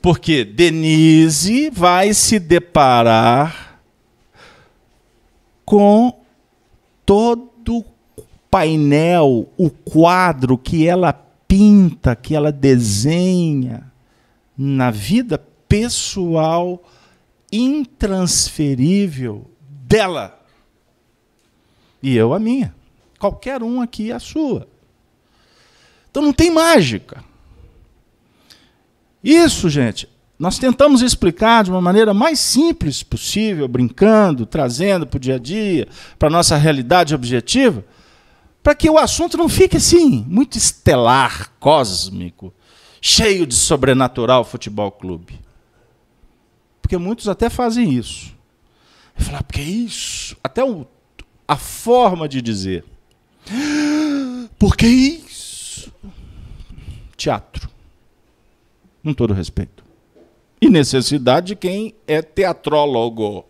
Porque Denise vai se deparar com todo o painel, o quadro que ela pinta, que ela desenha na vida pessoal intransferível dela. E eu a minha. Qualquer um aqui a sua. Então não tem mágica. Isso, gente, nós tentamos explicar de uma maneira mais simples possível, brincando, trazendo para o dia a dia, para a nossa realidade objetiva, para que o assunto não fique assim, muito estelar, cósmico, cheio de sobrenatural futebol clube. Porque muitos até fazem isso. E falar, porque isso? Até a forma de dizer. Porque isso? Teatro. Com todo respeito. E necessidade de quem é teatrólogo.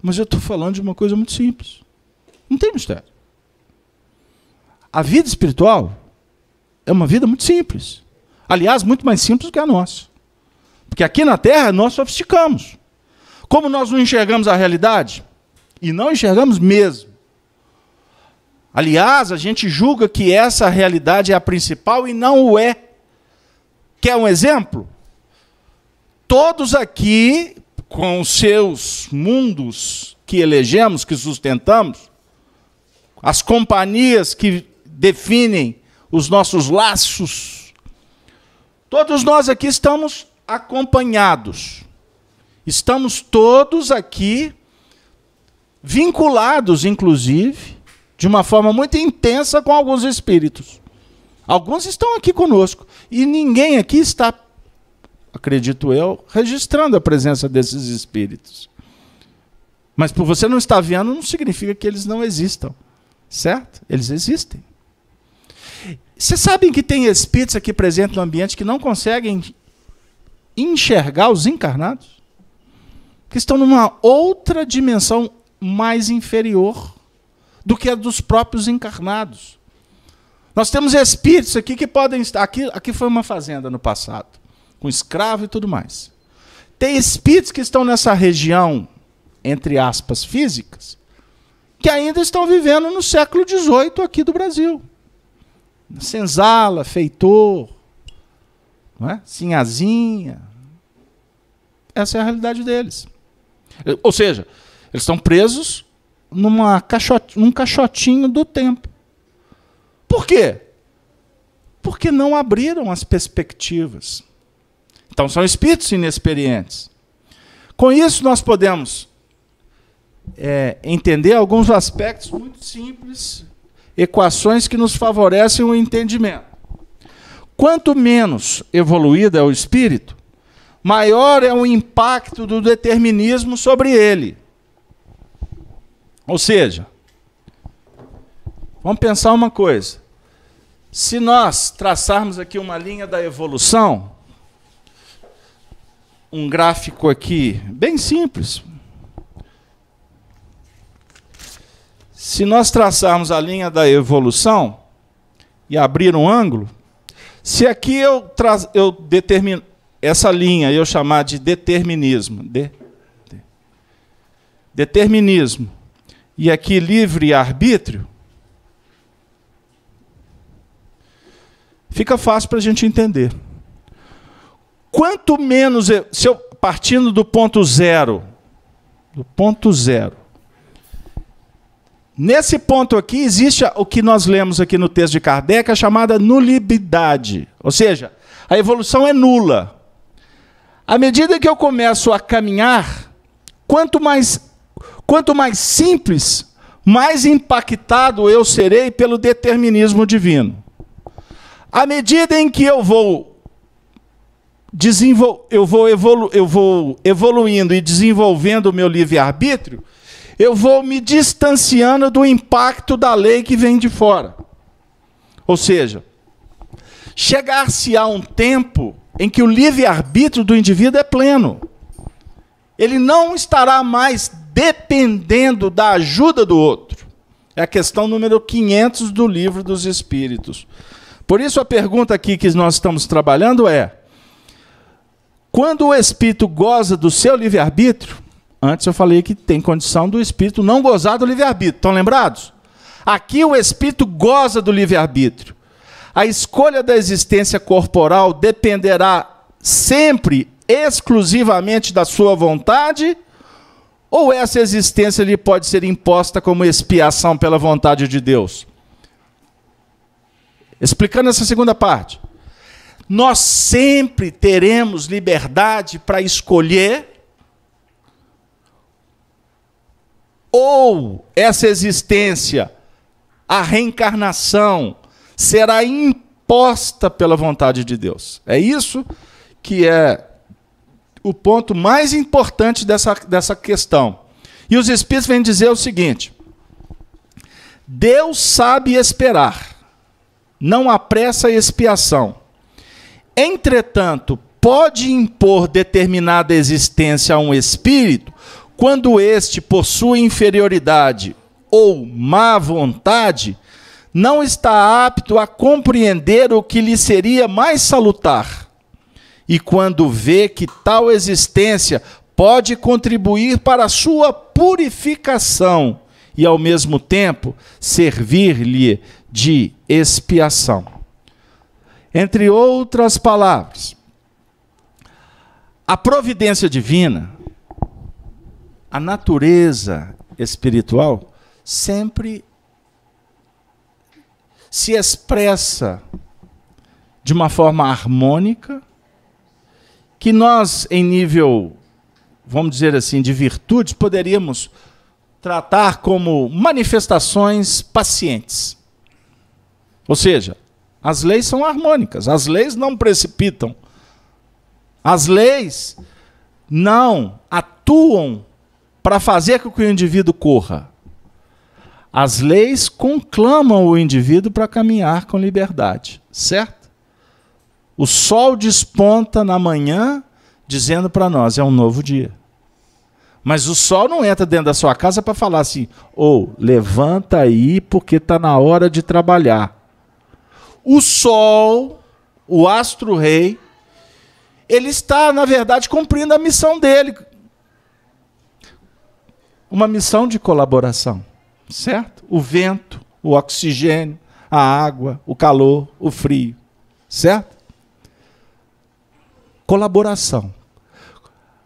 Mas eu estou falando de uma coisa muito simples. Não tem mistério. A vida espiritual é uma vida muito simples. Aliás, muito mais simples do que a nossa. Porque aqui na Terra nós sofisticamos. Como nós não enxergamos a realidade? E não enxergamos mesmo. Aliás, a gente julga que essa realidade é a principal e não o é. Quer um exemplo? Todos aqui, com os seus mundos que elegemos, que sustentamos, as companhias que definem os nossos laços, todos nós aqui estamos acompanhados. Estamos todos aqui vinculados, inclusive, de uma forma muito intensa com alguns espíritos. Alguns estão aqui conosco. E ninguém aqui está, acredito eu, registrando a presença desses espíritos. Mas por você não estar vendo, não significa que eles não existam. Certo? Eles existem. Vocês sabem que tem espíritos aqui presentes no ambiente que não conseguem enxergar os encarnados? Que estão numa outra dimensão mais inferior do que a dos próprios encarnados. Nós temos espíritos aqui que podem estar... Aqui foi uma fazenda no passado, com escravo e tudo mais. Tem espíritos que estão nessa região, entre aspas, físicas, que ainda estão vivendo no século XVIII aqui do Brasil. Senzala, Feitor, não é? Sinhazinha. Essa é a realidade deles. Ou seja, eles estão presos num caixotinho do tempo. Por quê? Porque não abriram as perspectivas. Então são espíritos inexperientes. Com isso nós podemos entender alguns aspectos muito simples, equações que nos favorecem o entendimento. Quanto menos evoluído é o espírito, maior é o impacto do determinismo sobre ele. Ou seja, vamos pensar uma coisa. Se nós traçarmos aqui uma linha da evolução, um gráfico aqui bem simples. Se nós traçarmos a linha da evolução e abrir um ângulo, se aqui eu determino essa linha, eu chamar de determinismo, determinismo, e aqui livre-arbítrio, fica fácil para a gente entender. Quanto menos, se eu partindo do ponto zero, nesse ponto aqui existe o que nós lemos aqui no texto de Kardec, a chamada nulidade. Ou seja, a evolução é nula. À medida que eu começo a caminhar, quanto mais simples, mais impactado eu serei pelo determinismo divino. À medida em que eu vou evoluindo e desenvolvendo o meu livre-arbítrio, eu vou me distanciando do impacto da lei que vem de fora. Ou seja, chegar-se a um tempo em que o livre-arbítrio do indivíduo é pleno. Ele não estará mais dependendo da ajuda do outro. É a questão número 500 do Livro dos Espíritos. Por isso a pergunta aqui que nós estamos trabalhando é: quando o espírito goza do seu livre-arbítrio, antes eu falei que tem condição do espírito não gozar do livre-arbítrio, estão lembrados? Aqui o espírito goza do livre-arbítrio. A escolha da existência corporal dependerá sempre, exclusivamente da sua vontade, ou essa existência lhe pode ser imposta como expiação pela vontade de Deus? Explicando essa segunda parte. Nós sempre teremos liberdade para escolher, ou essa existência, a reencarnação, será imposta pela vontade de Deus. É isso que é o ponto mais importante dessa questão. E os Espíritos vêm dizer o seguinte: Deus sabe esperar, não apressa a expiação. Entretanto, pode impor determinada existência a um espírito quando este, por sua inferioridade ou má vontade, não está apto a compreender o que lhe seria mais salutar. E quando vê que tal existência pode contribuir para a sua purificação e, ao mesmo tempo, servir-lhe de expiação. Entre outras palavras, a providência divina, a natureza espiritual, sempre se expressa de uma forma harmônica, que nós, em nível, vamos dizer assim, de virtudes, poderíamos tratar como manifestações pacientes. Ou seja, as leis são harmônicas, as leis não precipitam, as leis não atuam para fazer com que o indivíduo corra. As leis conclamam o indivíduo para caminhar com liberdade, certo? O sol desponta na manhã, dizendo para nós, é um novo dia. Mas o sol não entra dentro da sua casa para falar assim, levanta aí porque está na hora de trabalhar. o Sol, o astro-rei, ele está, na verdade, cumprindo a missão dele. Uma missão de colaboração, certo? O vento, o oxigênio, a água, o calor, o frio, certo? Colaboração.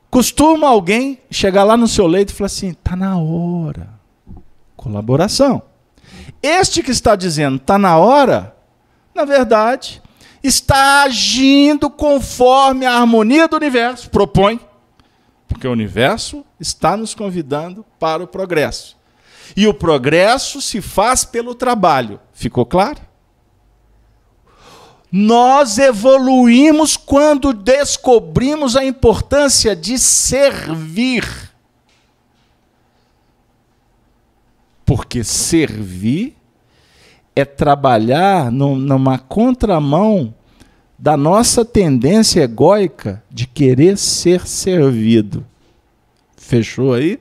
Costuma alguém chegar lá no seu leito e falar assim, está na hora. Colaboração. Este que está dizendo, está na hora, na verdade, está agindo conforme a harmonia do universo, propõe, porque o universo está nos convidando para o progresso. E o progresso se faz pelo trabalho. Ficou claro? Nós evoluímos quando descobrimos a importância de servir. Porque servir é trabalhar numa contramão da nossa tendência egóica de querer ser servido. Fechou aí?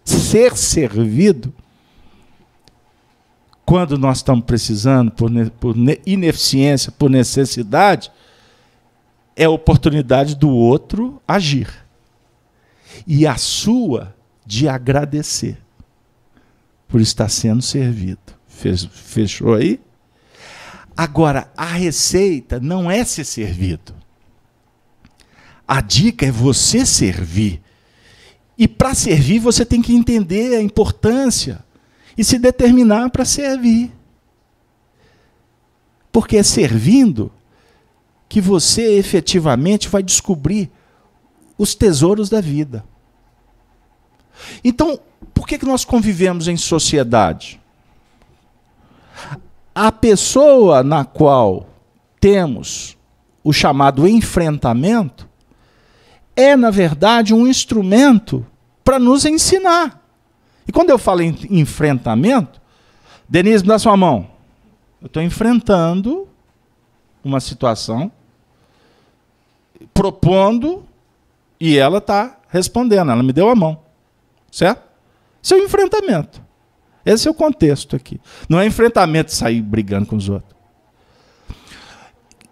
Ser servido, quando nós estamos precisando, por ineficiência, por necessidade, é a oportunidade do outro agir. E a sua de agradecer por estar sendo servido. Fechou aí? Agora, a receita não é ser servido. A dica é você servir. E para servir, você tem que entender a importância e se determinar para servir. Porque é servindo que você efetivamente vai descobrir os tesouros da vida. Então, por que nós convivemos em sociedade? A pessoa na qual temos o chamado enfrentamento é, na verdade, um instrumento para nos ensinar. E quando eu falo em enfrentamento, Denise, me dá sua mão. Eu estou enfrentando uma situação, propondo, e ela está respondendo. Ela me deu a mão. Certo? Isso é um enfrentamento. Esse é o contexto aqui. Não é enfrentamento de sair brigando com os outros.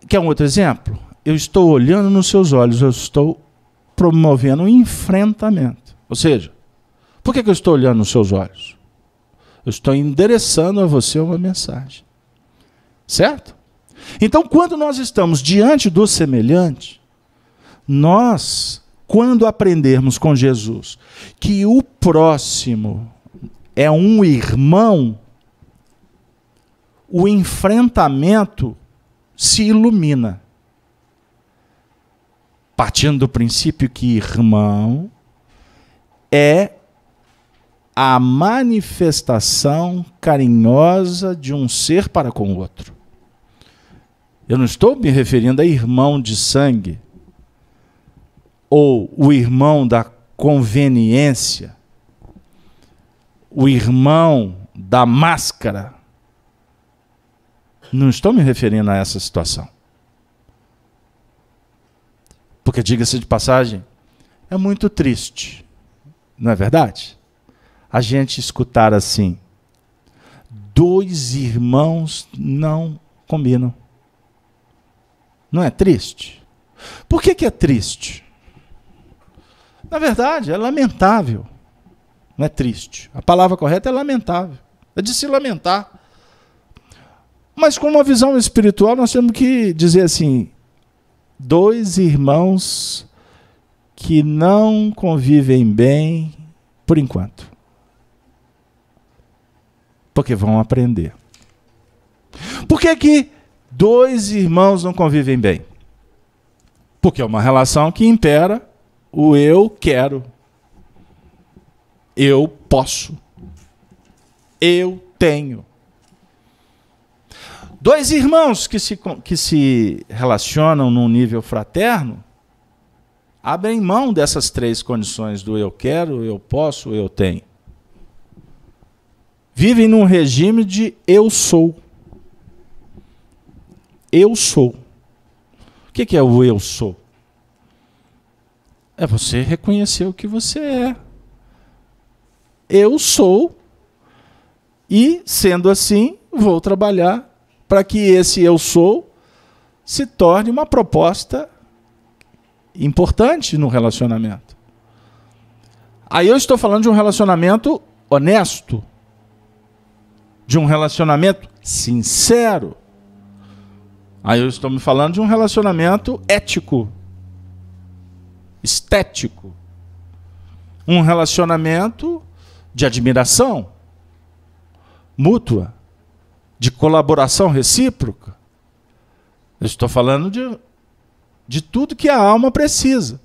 Quer um outro exemplo? Eu estou olhando nos seus olhos, eu estou promovendo um enfrentamento. Ou seja, por que eu estou olhando nos seus olhos? Eu estou endereçando a você uma mensagem. Certo? Então, quando nós estamos diante do semelhante, nós, quando aprendermos com Jesus que o próximo é um irmão, o enfrentamento se ilumina. Partindo do princípio que irmão é a manifestação carinhosa de um ser para com o outro. Eu não estou me referindo a irmão de sangue, ou o irmão da conveniência, o irmão da máscara. Não estou me referindo a essa situação. Porque, diga-se de passagem, é muito triste, não é verdade? A gente escutar assim, dois irmãos não combinam. Não é triste? Por que é triste? Na verdade, é lamentável. Não é triste. A palavra correta é lamentável. É de se lamentar. Mas com uma visão espiritual, nós temos que dizer assim, dois irmãos que não convivem bem por enquanto. Porque vão aprender. Por que dois irmãos não convivem bem? Porque é uma relação que impera o eu quero. Eu posso. Eu tenho. Dois irmãos que se relacionam num nível fraterno abrem mão dessas três condições do eu quero, eu posso, eu tenho. Vivem num regime de eu sou. Eu sou. O que é o eu sou? É você reconhecer o que você é. Eu sou, e, sendo assim, vou trabalhar para que esse eu sou se torne uma proposta importante no relacionamento. Aí eu estou falando de um relacionamento honesto, de um relacionamento sincero. Aí eu estou me falando de um relacionamento ético, estético, um relacionamento de admiração mútua, de colaboração recíproca. Eu estou falando de tudo que a alma precisa.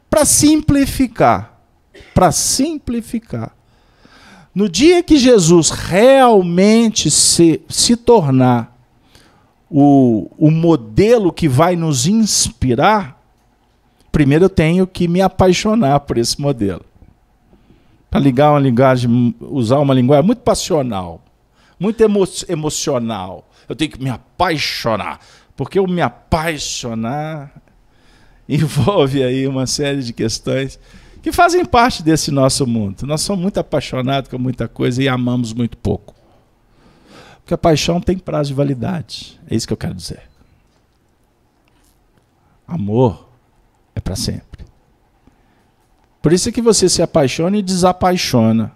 Para simplificar, no dia que Jesus realmente se tornar o modelo que vai nos inspirar, primeiro eu tenho que me apaixonar por esse modelo. Para usar uma linguagem muito passional, muito emocional. Eu tenho que me apaixonar, porque o me apaixonar envolve aí uma série de questões que fazem parte desse nosso mundo. Nós somos muito apaixonados com muita coisa e amamos muito pouco. Porque a paixão tem prazo de validade. É isso que eu quero dizer. Amor é para sempre. Por isso é que você se apaixona e desapaixona.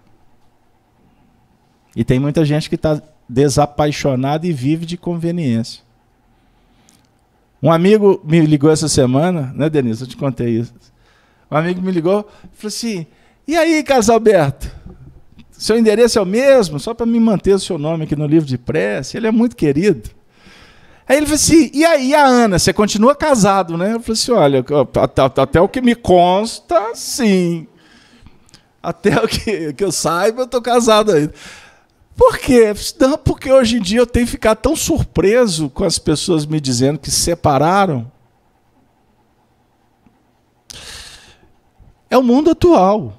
E tem muita gente que está desapaixonada e vive de conveniência. Um amigo me ligou essa semana, né, Denise? Eu te contei isso. Um amigo me ligou e falou assim: e aí, Carlos Alberto? Seu endereço é o mesmo? Só para me manter o seu nome aqui no livro de prece. Ele é muito querido. Aí ele falou assim: e aí, a Ana? Você continua casado, né? Eu falei assim: olha, até o que me consta, sim. Até o que eu saiba, eu estou casado ainda. Por quê? Não, porque hoje em dia eu tenho ficado tão surpreso com as pessoas me dizendo que se separaram. É o mundo atual.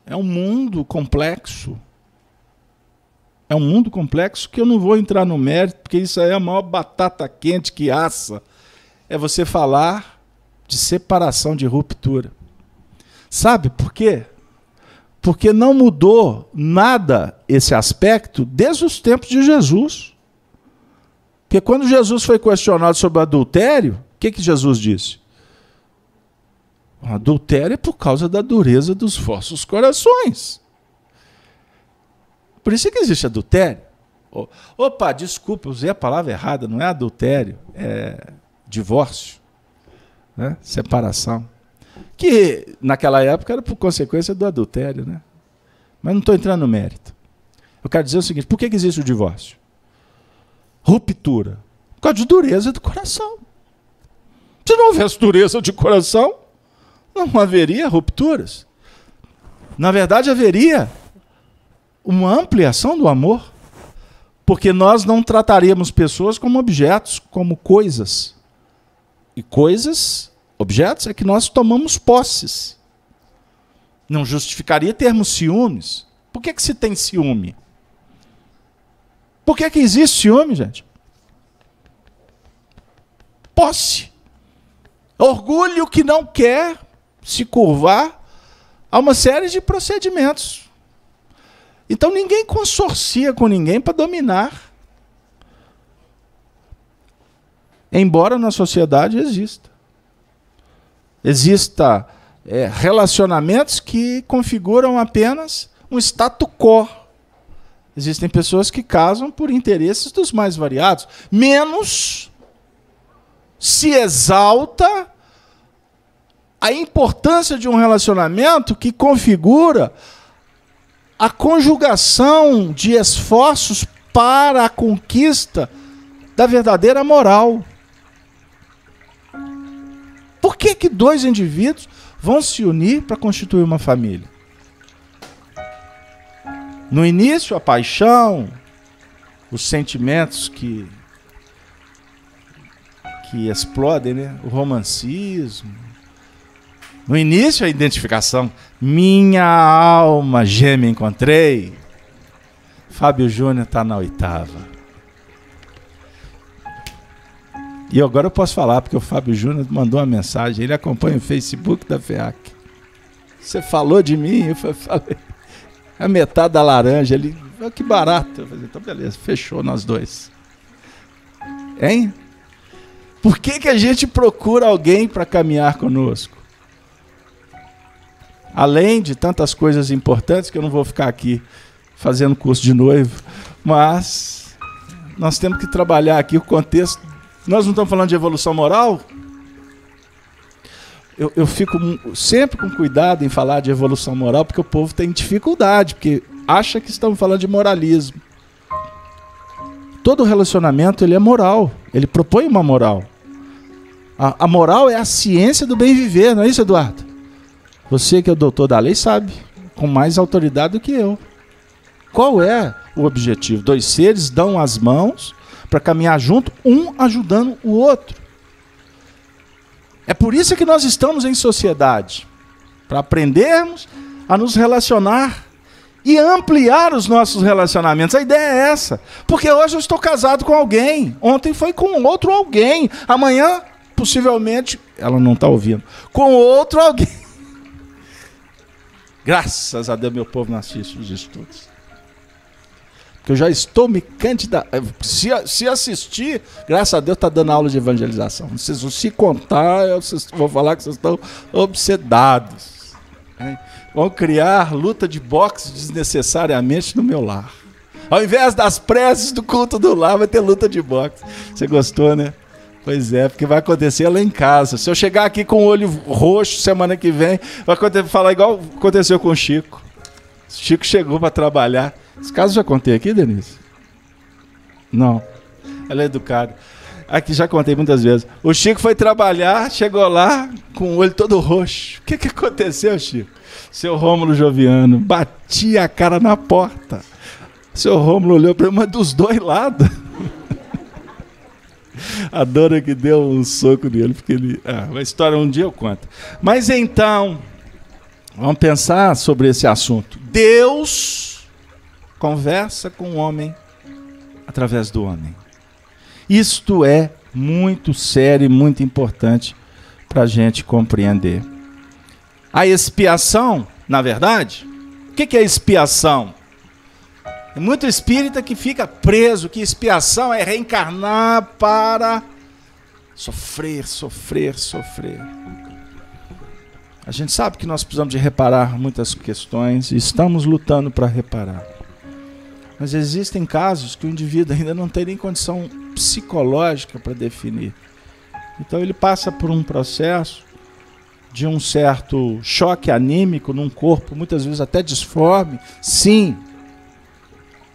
É um mundo complexo. É um mundo complexo que eu não vou entrar no mérito, porque isso aí é a maior batata quente que assa. É você falar de separação, de ruptura. Sabe por quê? Porque não mudou nada esse aspecto desde os tempos de Jesus. Porque quando Jesus foi questionado sobre o adultério, o que Jesus disse? O adultério é por causa da dureza dos vossos corações. Por isso é que existe adultério. Opa, desculpa, usei a palavra errada, não é adultério, é divórcio, né? Separação. Que naquela época era por consequência do adultério, né? Mas não estou entrando no mérito. Eu quero dizer o seguinte: por que existe o divórcio? Ruptura. Por causa de dureza do coração. Se não houvesse dureza de coração, não haveria rupturas. Na verdade, haveria uma ampliação do amor, porque nós não trataríamos pessoas como objetos, como coisas. E coisas, objetos, é que nós tomamos posses. Não justificaria termos ciúmes. Por que se tem ciúme? Por que existe ciúme, gente? Posse. Orgulho que não quer se curvar a uma série de procedimentos. Então ninguém consorcia com ninguém para dominar. Embora na sociedade exista relacionamentos que configuram apenas um status quo. Existem pessoas que casam por interesses dos mais variados. Menos se exalta a importância de um relacionamento que configura a conjugação de esforços para a conquista da verdadeira moral. Por que dois indivíduos vão se unir para constituir uma família? No início, a paixão, os sentimentos que explodem, né? O romancismo. No início, a identificação. Minha alma gêmea encontrei. Fábio Júnior está na 8ª. E agora eu posso falar, porque o Fábio Júnior mandou uma mensagem. Ele acompanha o Facebook da FEAC. Você falou de mim? Eu falei. A metade da laranja ali. Que barato. Eu falei, então beleza, fechou nós dois. Hein? Por que a gente procura alguém para caminhar conosco? Além de tantas coisas importantes, que eu não vou ficar aqui fazendo curso de noivo, mas nós temos que trabalhar aqui o contexto. Nós não estamos falando de evolução moral? Eu fico sempre com cuidado em falar de evolução moral, porque o povo tem dificuldade, porque acha que estamos falando de moralismo. Todo relacionamento ele é moral, ele propõe uma moral. A moral é a ciência do bem viver, não é isso, Eduardo? Você que é o doutor da lei sabe, com mais autoridade do que eu. Qual é o objetivo? Dois seres dão as mãos para caminhar junto, um ajudando o outro. É por isso que nós estamos em sociedade, para aprendermos a nos relacionar e ampliar os nossos relacionamentos. A ideia é essa, porque hoje eu estou casado com alguém, ontem foi com outro alguém, amanhã, possivelmente, ela não está ouvindo, com outro alguém. Graças a Deus, meu povo não assiste os estudos. Porque eu já estou me candidatando. Se assistir, graças a Deus, está dando aula de evangelização. Vocês vão se contar, eu vou falar que vocês estão obsedados. Hein? Vão criar luta de boxe desnecessariamente no meu lar. Ao invés das preces do culto do lar, vai ter luta de boxe. Você gostou, né? Pois é, porque vai acontecer lá em casa. Se eu chegar aqui com o olho roxo semana que vem, vai falar igual aconteceu com o Chico. O Chico chegou para trabalhar. Esse caso já contei aqui, Denise? Não. Ela é educada. Aqui já contei muitas vezes. O Chico foi trabalhar, chegou lá com o olho todo roxo. O que aconteceu, Chico? Seu Rômulo Joviano batia a cara na porta. Seu Rômulo olhou para uma dos dois lados. A dona que deu um soco nele, porque ele... a história um dia eu conto. Mas então, vamos pensar sobre esse assunto. Deus conversa com o homem através do homem. Isto é muito sério e muito importante para a gente compreender. A expiação, na verdade, o que é expiação? Tem muito espírita que fica preso, que expiação é reencarnar para sofrer, sofrer, sofrer. A gente sabe que nós precisamos de reparar muitas questões e estamos lutando para reparar. Mas existem casos que o indivíduo ainda não tem nem condição psicológica para definir. Então ele passa por um processo de um certo choque anímico num corpo, muitas vezes até disforme, sim,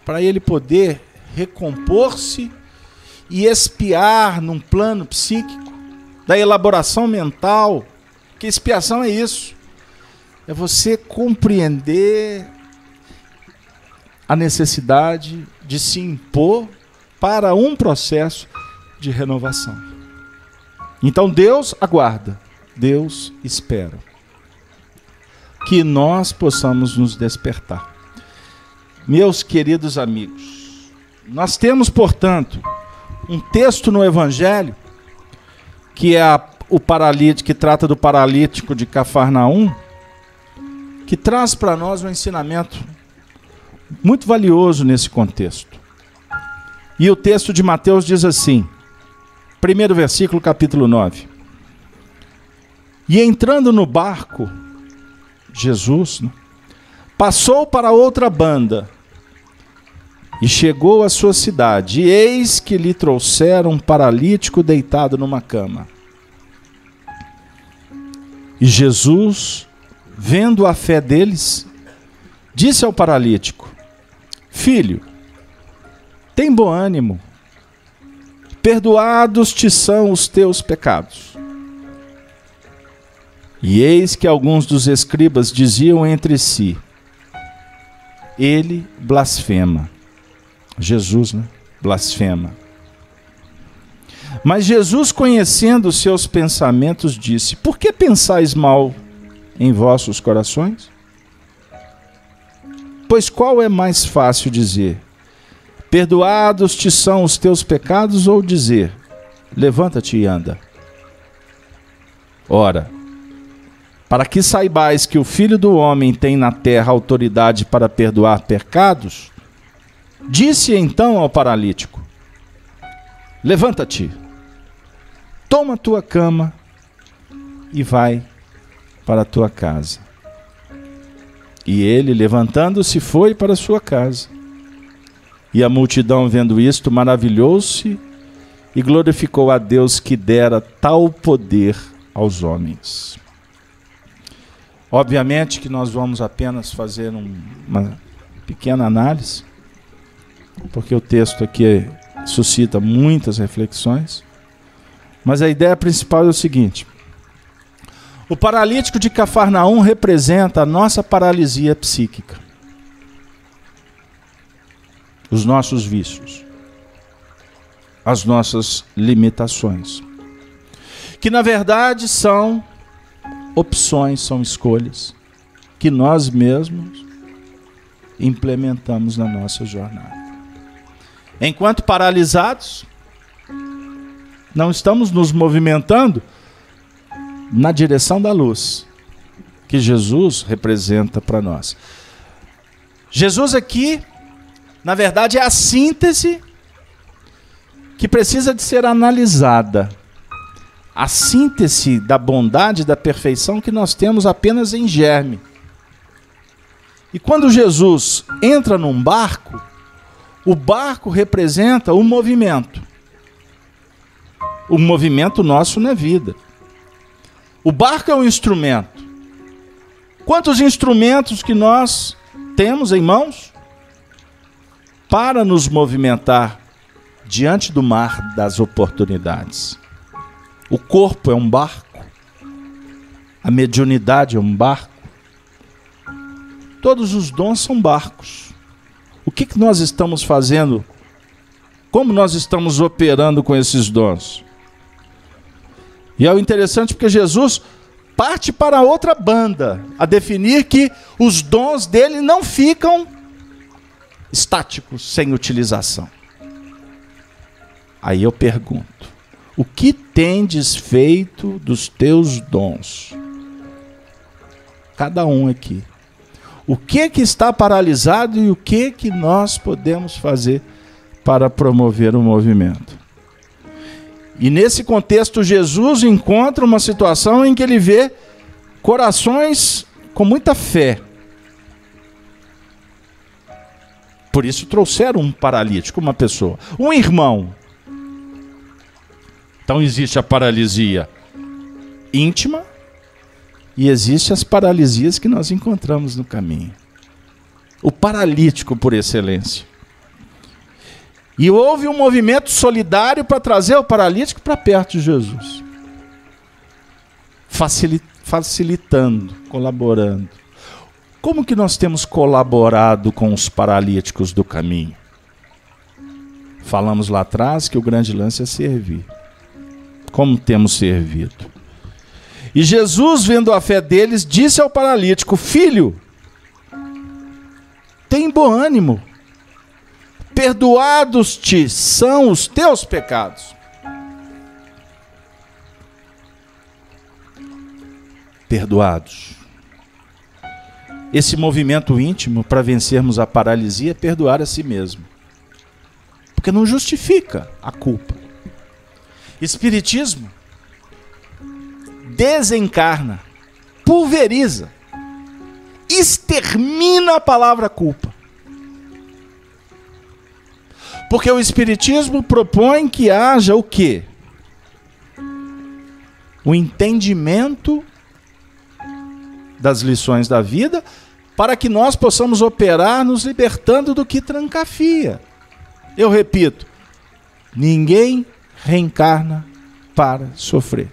para ele poder recompor-se e expiar num plano psíquico, da elaboração mental, que expiação é isso, é você compreender a necessidade de se impor para um processo de renovação. Então Deus aguarda, Deus espera que nós possamos nos despertar. Meus queridos amigos, nós temos, portanto, um texto no Evangelho que é o paralítico, que trata do paralítico de Cafarnaum, que traz para nós um ensinamento muito valioso nesse contexto. E o texto de Mateus diz assim, primeiro versículo, capítulo 9. E entrando no barco, Jesus, né, passou para outra banda e chegou à sua cidade. E eis que lhe trouxeram um paralítico deitado numa cama. E Jesus, vendo a fé deles, disse ao paralítico: Filho, tem bom ânimo, perdoados te são os teus pecados. E eis que alguns dos escribas diziam entre si: ele blasfema. Jesus, né? Blasfema. Mas Jesus, conhecendo os seus pensamentos, disse: por que pensais mal em vossos corações? Pois qual é mais fácil dizer: perdoados te são os teus pecados, ou dizer: levanta-te e anda? Ora, para que saibais que o Filho do Homem tem na terra autoridade para perdoar pecados, Disse então ao paralítico: levanta-te, toma a tua cama e vai para a tua casa. E ele, levantando-se, foi para a sua casa. E a multidão, vendo isto, maravilhou-se e glorificou a Deus que dera tal poder aos homens. Obviamente que nós vamos apenas fazer uma pequena análise, porque o texto aqui suscita muitas reflexões, mas a ideia principal é o seguinte: o paralítico de Cafarnaum representa a nossa paralisia psíquica, os nossos vícios, as nossas limitações, que na verdade são opções, são escolhas que nós mesmos implementamos na nossa jornada. Enquanto paralisados, não estamos nos movimentando na direção da luz que Jesus representa para nós. Jesus aqui, na verdade, é a síntese que precisa de ser analisada. A síntese da bondade e da perfeição que nós temos apenas em germe. E quando Jesus entra num barco, o barco representa o movimento nosso na vida. O barco é um instrumento. Quantos instrumentos que nós temos em mãos para nos movimentar diante do mar das oportunidades? O corpo é um barco, a mediunidade é um barco, todos os dons são barcos. O que nós estamos fazendo? Como nós estamos operando com esses dons? E é o interessante porque Jesus parte para outra banda, a definir que os dons dele não ficam estáticos, sem utilização. Aí eu pergunto: o que tendes feito dos teus dons? Cada um aqui. O que está paralisado e o que nós podemos fazer para promover o movimento? E nesse contexto, Jesus encontra uma situação em que ele vê corações com muita fé. Por isso trouxeram um paralítico, uma pessoa, um irmão. Então existe a paralisia íntima e existe as paralisias que nós encontramos no caminho. O paralítico por excelência. E houve um movimento solidário para trazer o paralítico para perto de Jesus. Facilitando, colaborando. Como que nós temos colaborado com os paralíticos do caminho? Falamos lá atrás que o grande lance é servir. Como temos servido? E Jesus, vendo a fé deles, disse ao paralítico: filho, tem bom ânimo, perdoados-te são os teus pecados. Perdoados. Esse movimento íntimo para vencermos a paralisia é perdoar a si mesmo, porque não justifica a culpa. Espiritismo desencarna, pulveriza, extermina a palavra culpa. Porque o Espiritismo propõe que haja o quê? O entendimento das lições da vida para que nós possamos operar nos libertando do que trancafia. Eu repito, ninguém reencarna para sofrer.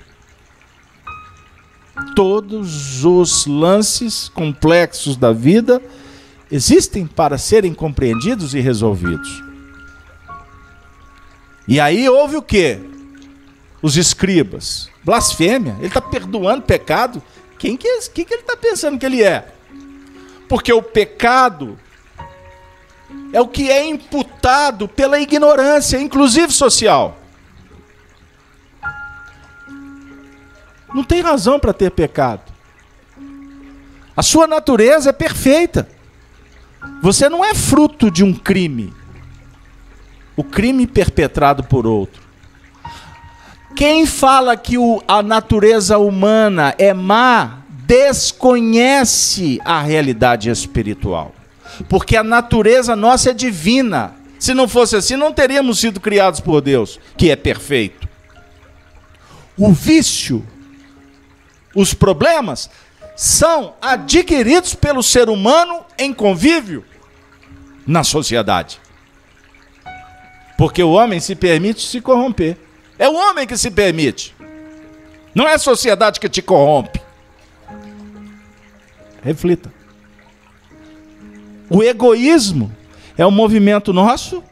Todos os lances complexos da vida existem para serem compreendidos e resolvidos. E aí houve o quê? Os escribas. Blasfêmia. Ele está perdoando pecado. Quem que ele está pensando que ele é? Porque o pecado é o que é imputado pela ignorância, inclusive social. Não tem razão para ter pecado. A sua natureza é perfeita. Você não é fruto de um crime. o crime perpetrado por outro. Quem fala que a natureza humana é má, desconhece a realidade espiritual. Porque a natureza nossa é divina. Se não fosse assim, não teríamos sido criados por Deus, que é perfeito. O vício, os problemas, são adquiridos pelo ser humano em convívio na sociedade. Porque o homem se permite se corromper. É o homem que se permite. Não é a sociedade que te corrompe. Reflita. O egoísmo é um movimento nosso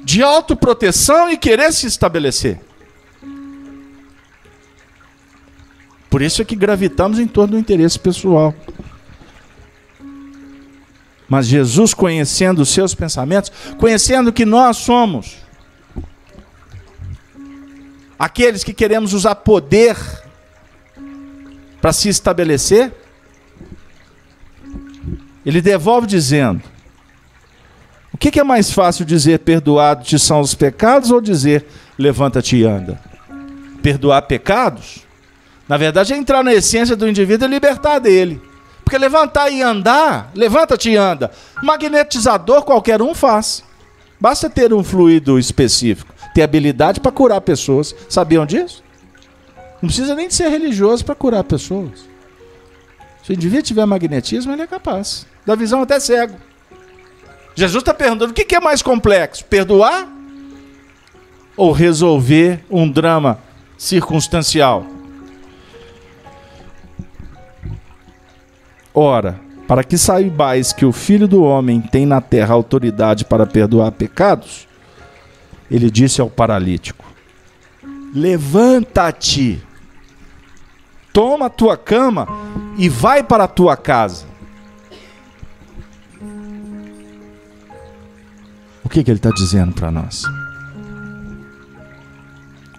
de autoproteção e querer se estabelecer. Por isso é que gravitamos em torno do interesse pessoal. Mas Jesus, conhecendo os seus pensamentos, conhecendo que nós somos aqueles que queremos usar poder para se estabelecer, ele devolve dizendo: o que é mais fácil dizer perdoados-te são os pecados ou dizer levanta-te e anda? Perdoar pecados, na verdade, é entrar na essência do indivíduo e libertar dele. Porque levantar e andar, levanta-te e anda, magnetizador qualquer um faz. Basta ter um fluido específico, ter habilidade para curar pessoas. Sabiam disso? Não precisa nem de ser religioso para curar pessoas. Se o indivíduo tiver magnetismo, ele é capaz. Da visão até cego. Jesus está perguntando, o que é mais complexo? Perdoar ou resolver um drama circunstancial? Ora, para que saibais que o Filho do Homem tem na terra autoridade para perdoar pecados, ele disse ao paralítico: levanta-te, toma a tua cama e vai para a tua casa. O que ele está dizendo para nós?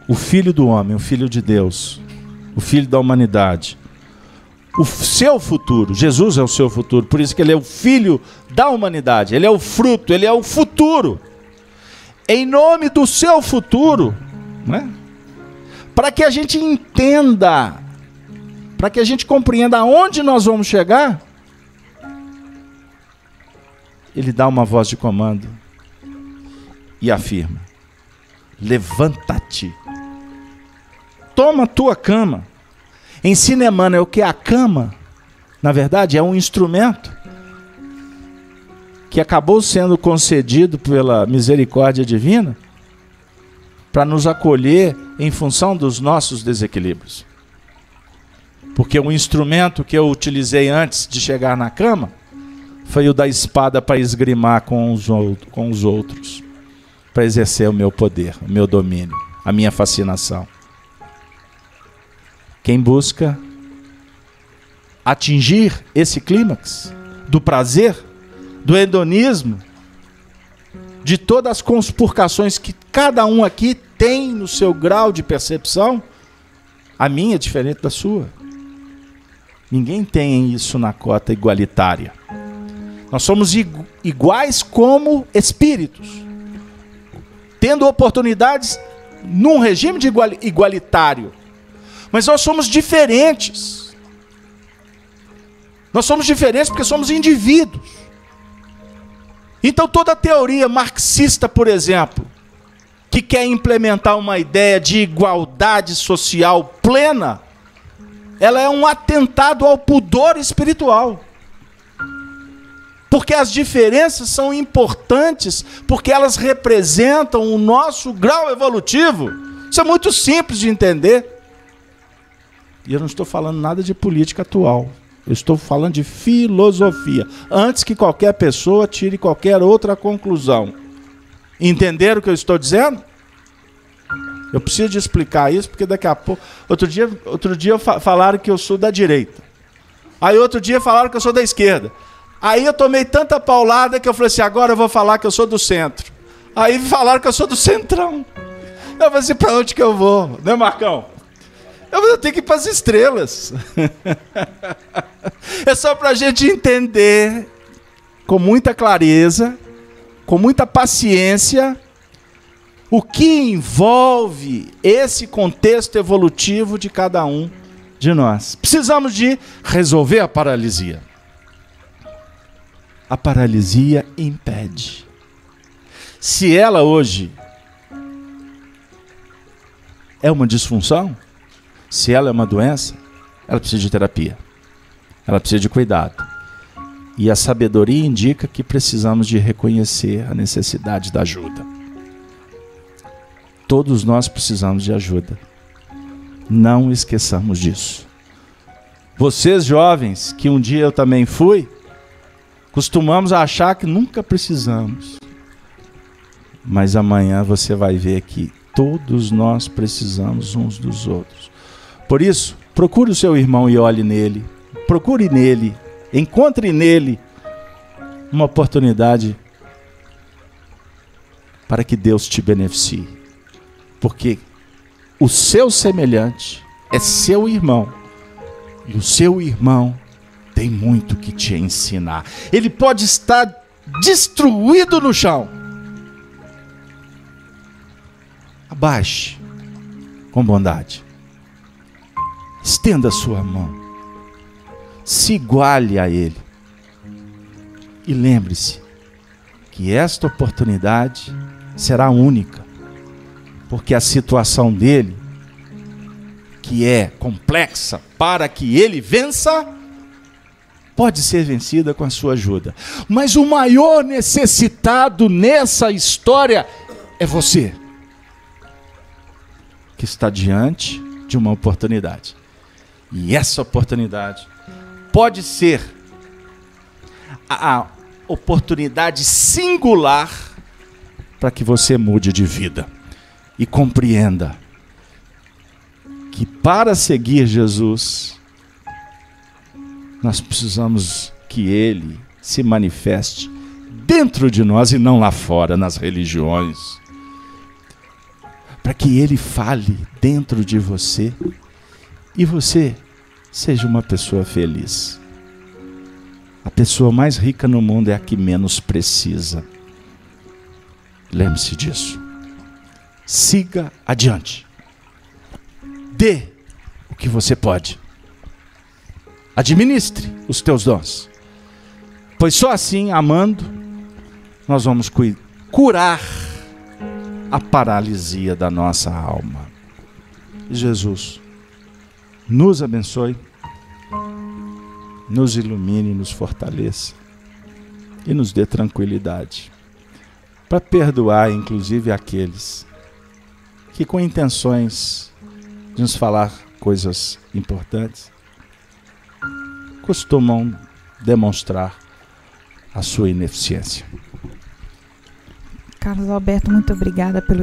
O Filho do Homem, o Filho de Deus, o Filho da humanidade, o seu futuro, Jesus é o seu futuro, por isso que ele é o Filho da humanidade, ele é o fruto, ele é o futuro. Em nome do seu futuro, né? Para que a gente entenda, para que a gente compreenda aonde nós vamos chegar, ele dá uma voz de comando e afirma: levanta-te, toma a tua cama. Ensina Emmanuel que a cama, na verdade, é um instrumento que acabou sendo concedido pela misericórdia divina para nos acolher em função dos nossos desequilíbrios. Porque o instrumento que eu utilizei antes de chegar na cama foi o da espada para esgrimar com os outros, para exercer o meu poder, o meu domínio, a minha fascinação. Quem busca atingir esse clímax do prazer, do hedonismo, de todas as conspurcações que cada um aqui tem no seu grau de percepção, a minha é diferente da sua. Ninguém tem isso na cota igualitária. Nós somos iguais como espíritos, tendo oportunidades num regime de igualitário. Mas nós somos diferentes. Nós somos diferentes porque somos indivíduos. Então toda teoria marxista, por exemplo, que quer implementar uma ideia de igualdade social plena, ela é um atentado ao pudor espiritual. Porque as diferenças são importantes, porque elas representam o nosso grau evolutivo. Isso é muito simples de entender. E eu não estou falando nada de política atual. Eu estou falando de filosofia. Antes que qualquer pessoa tire qualquer outra conclusão. Entenderam o que eu estou dizendo? Eu preciso de explicar isso, porque daqui a pouco... Outro dia falaram que eu sou da direita. Aí outro dia falaram que eu sou da esquerda. Aí eu tomei tanta paulada que eu falei assim, agora eu vou falar que eu sou do centro. Aí falaram que eu sou do centrão. Eu falei assim, para onde que eu vou? Né, Marcão? Eu tenho que ir para as estrelas. É só para a gente entender com muita clareza, com muita paciência, o que envolve esse contexto evolutivo de cada um de nós. Precisamos de resolver a paralisia. A paralisia impede. Se ela hoje é uma disfunção, se ela é uma doença, ela precisa de terapia. Ela precisa de cuidado. E a sabedoria indica que precisamos de reconhecer a necessidade da ajuda. Todos nós precisamos de ajuda. Não esqueçamos disso. Vocês jovens, que um dia eu também fui, costumamos achar que nunca precisamos. Mas amanhã você vai ver que todos nós precisamos uns dos outros. Por isso, procure o seu irmão e olhe nele. Procure nele, encontre nele uma oportunidade para que Deus te beneficie. Porque o seu semelhante é seu irmão. E o seu irmão tem muito que te ensinar. Ele pode estar destruído no chão. Abaixe com bondade. Estenda a sua mão. Se iguale a ele. E lembre-se que esta oportunidade será única. Porque a situação dele, que é complexa para que ele vença, pode ser vencida com a sua ajuda. Mas o maior necessitado nessa história é você, que está diante de uma oportunidade. E essa oportunidade pode ser a oportunidade singular para que você mude de vida e compreenda que para seguir Jesus, nós precisamos que Ele se manifeste dentro de nós e não lá fora, nas religiões. Para que Ele fale dentro de você e você seja uma pessoa feliz. A pessoa mais rica no mundo é a que menos precisa. Lembre-se disso. Siga adiante. Dê o que você pode. Administre os teus dons. Pois só assim, amando, nós vamos curar a paralisia da nossa alma. Jesus nos abençoe, nos ilumine, nos fortaleça e nos dê tranquilidade para perdoar, inclusive, aqueles que, com intenções de nos falar coisas importantes, costumam demonstrar a sua ineficiência. Carlos Alberto, muito obrigada pelo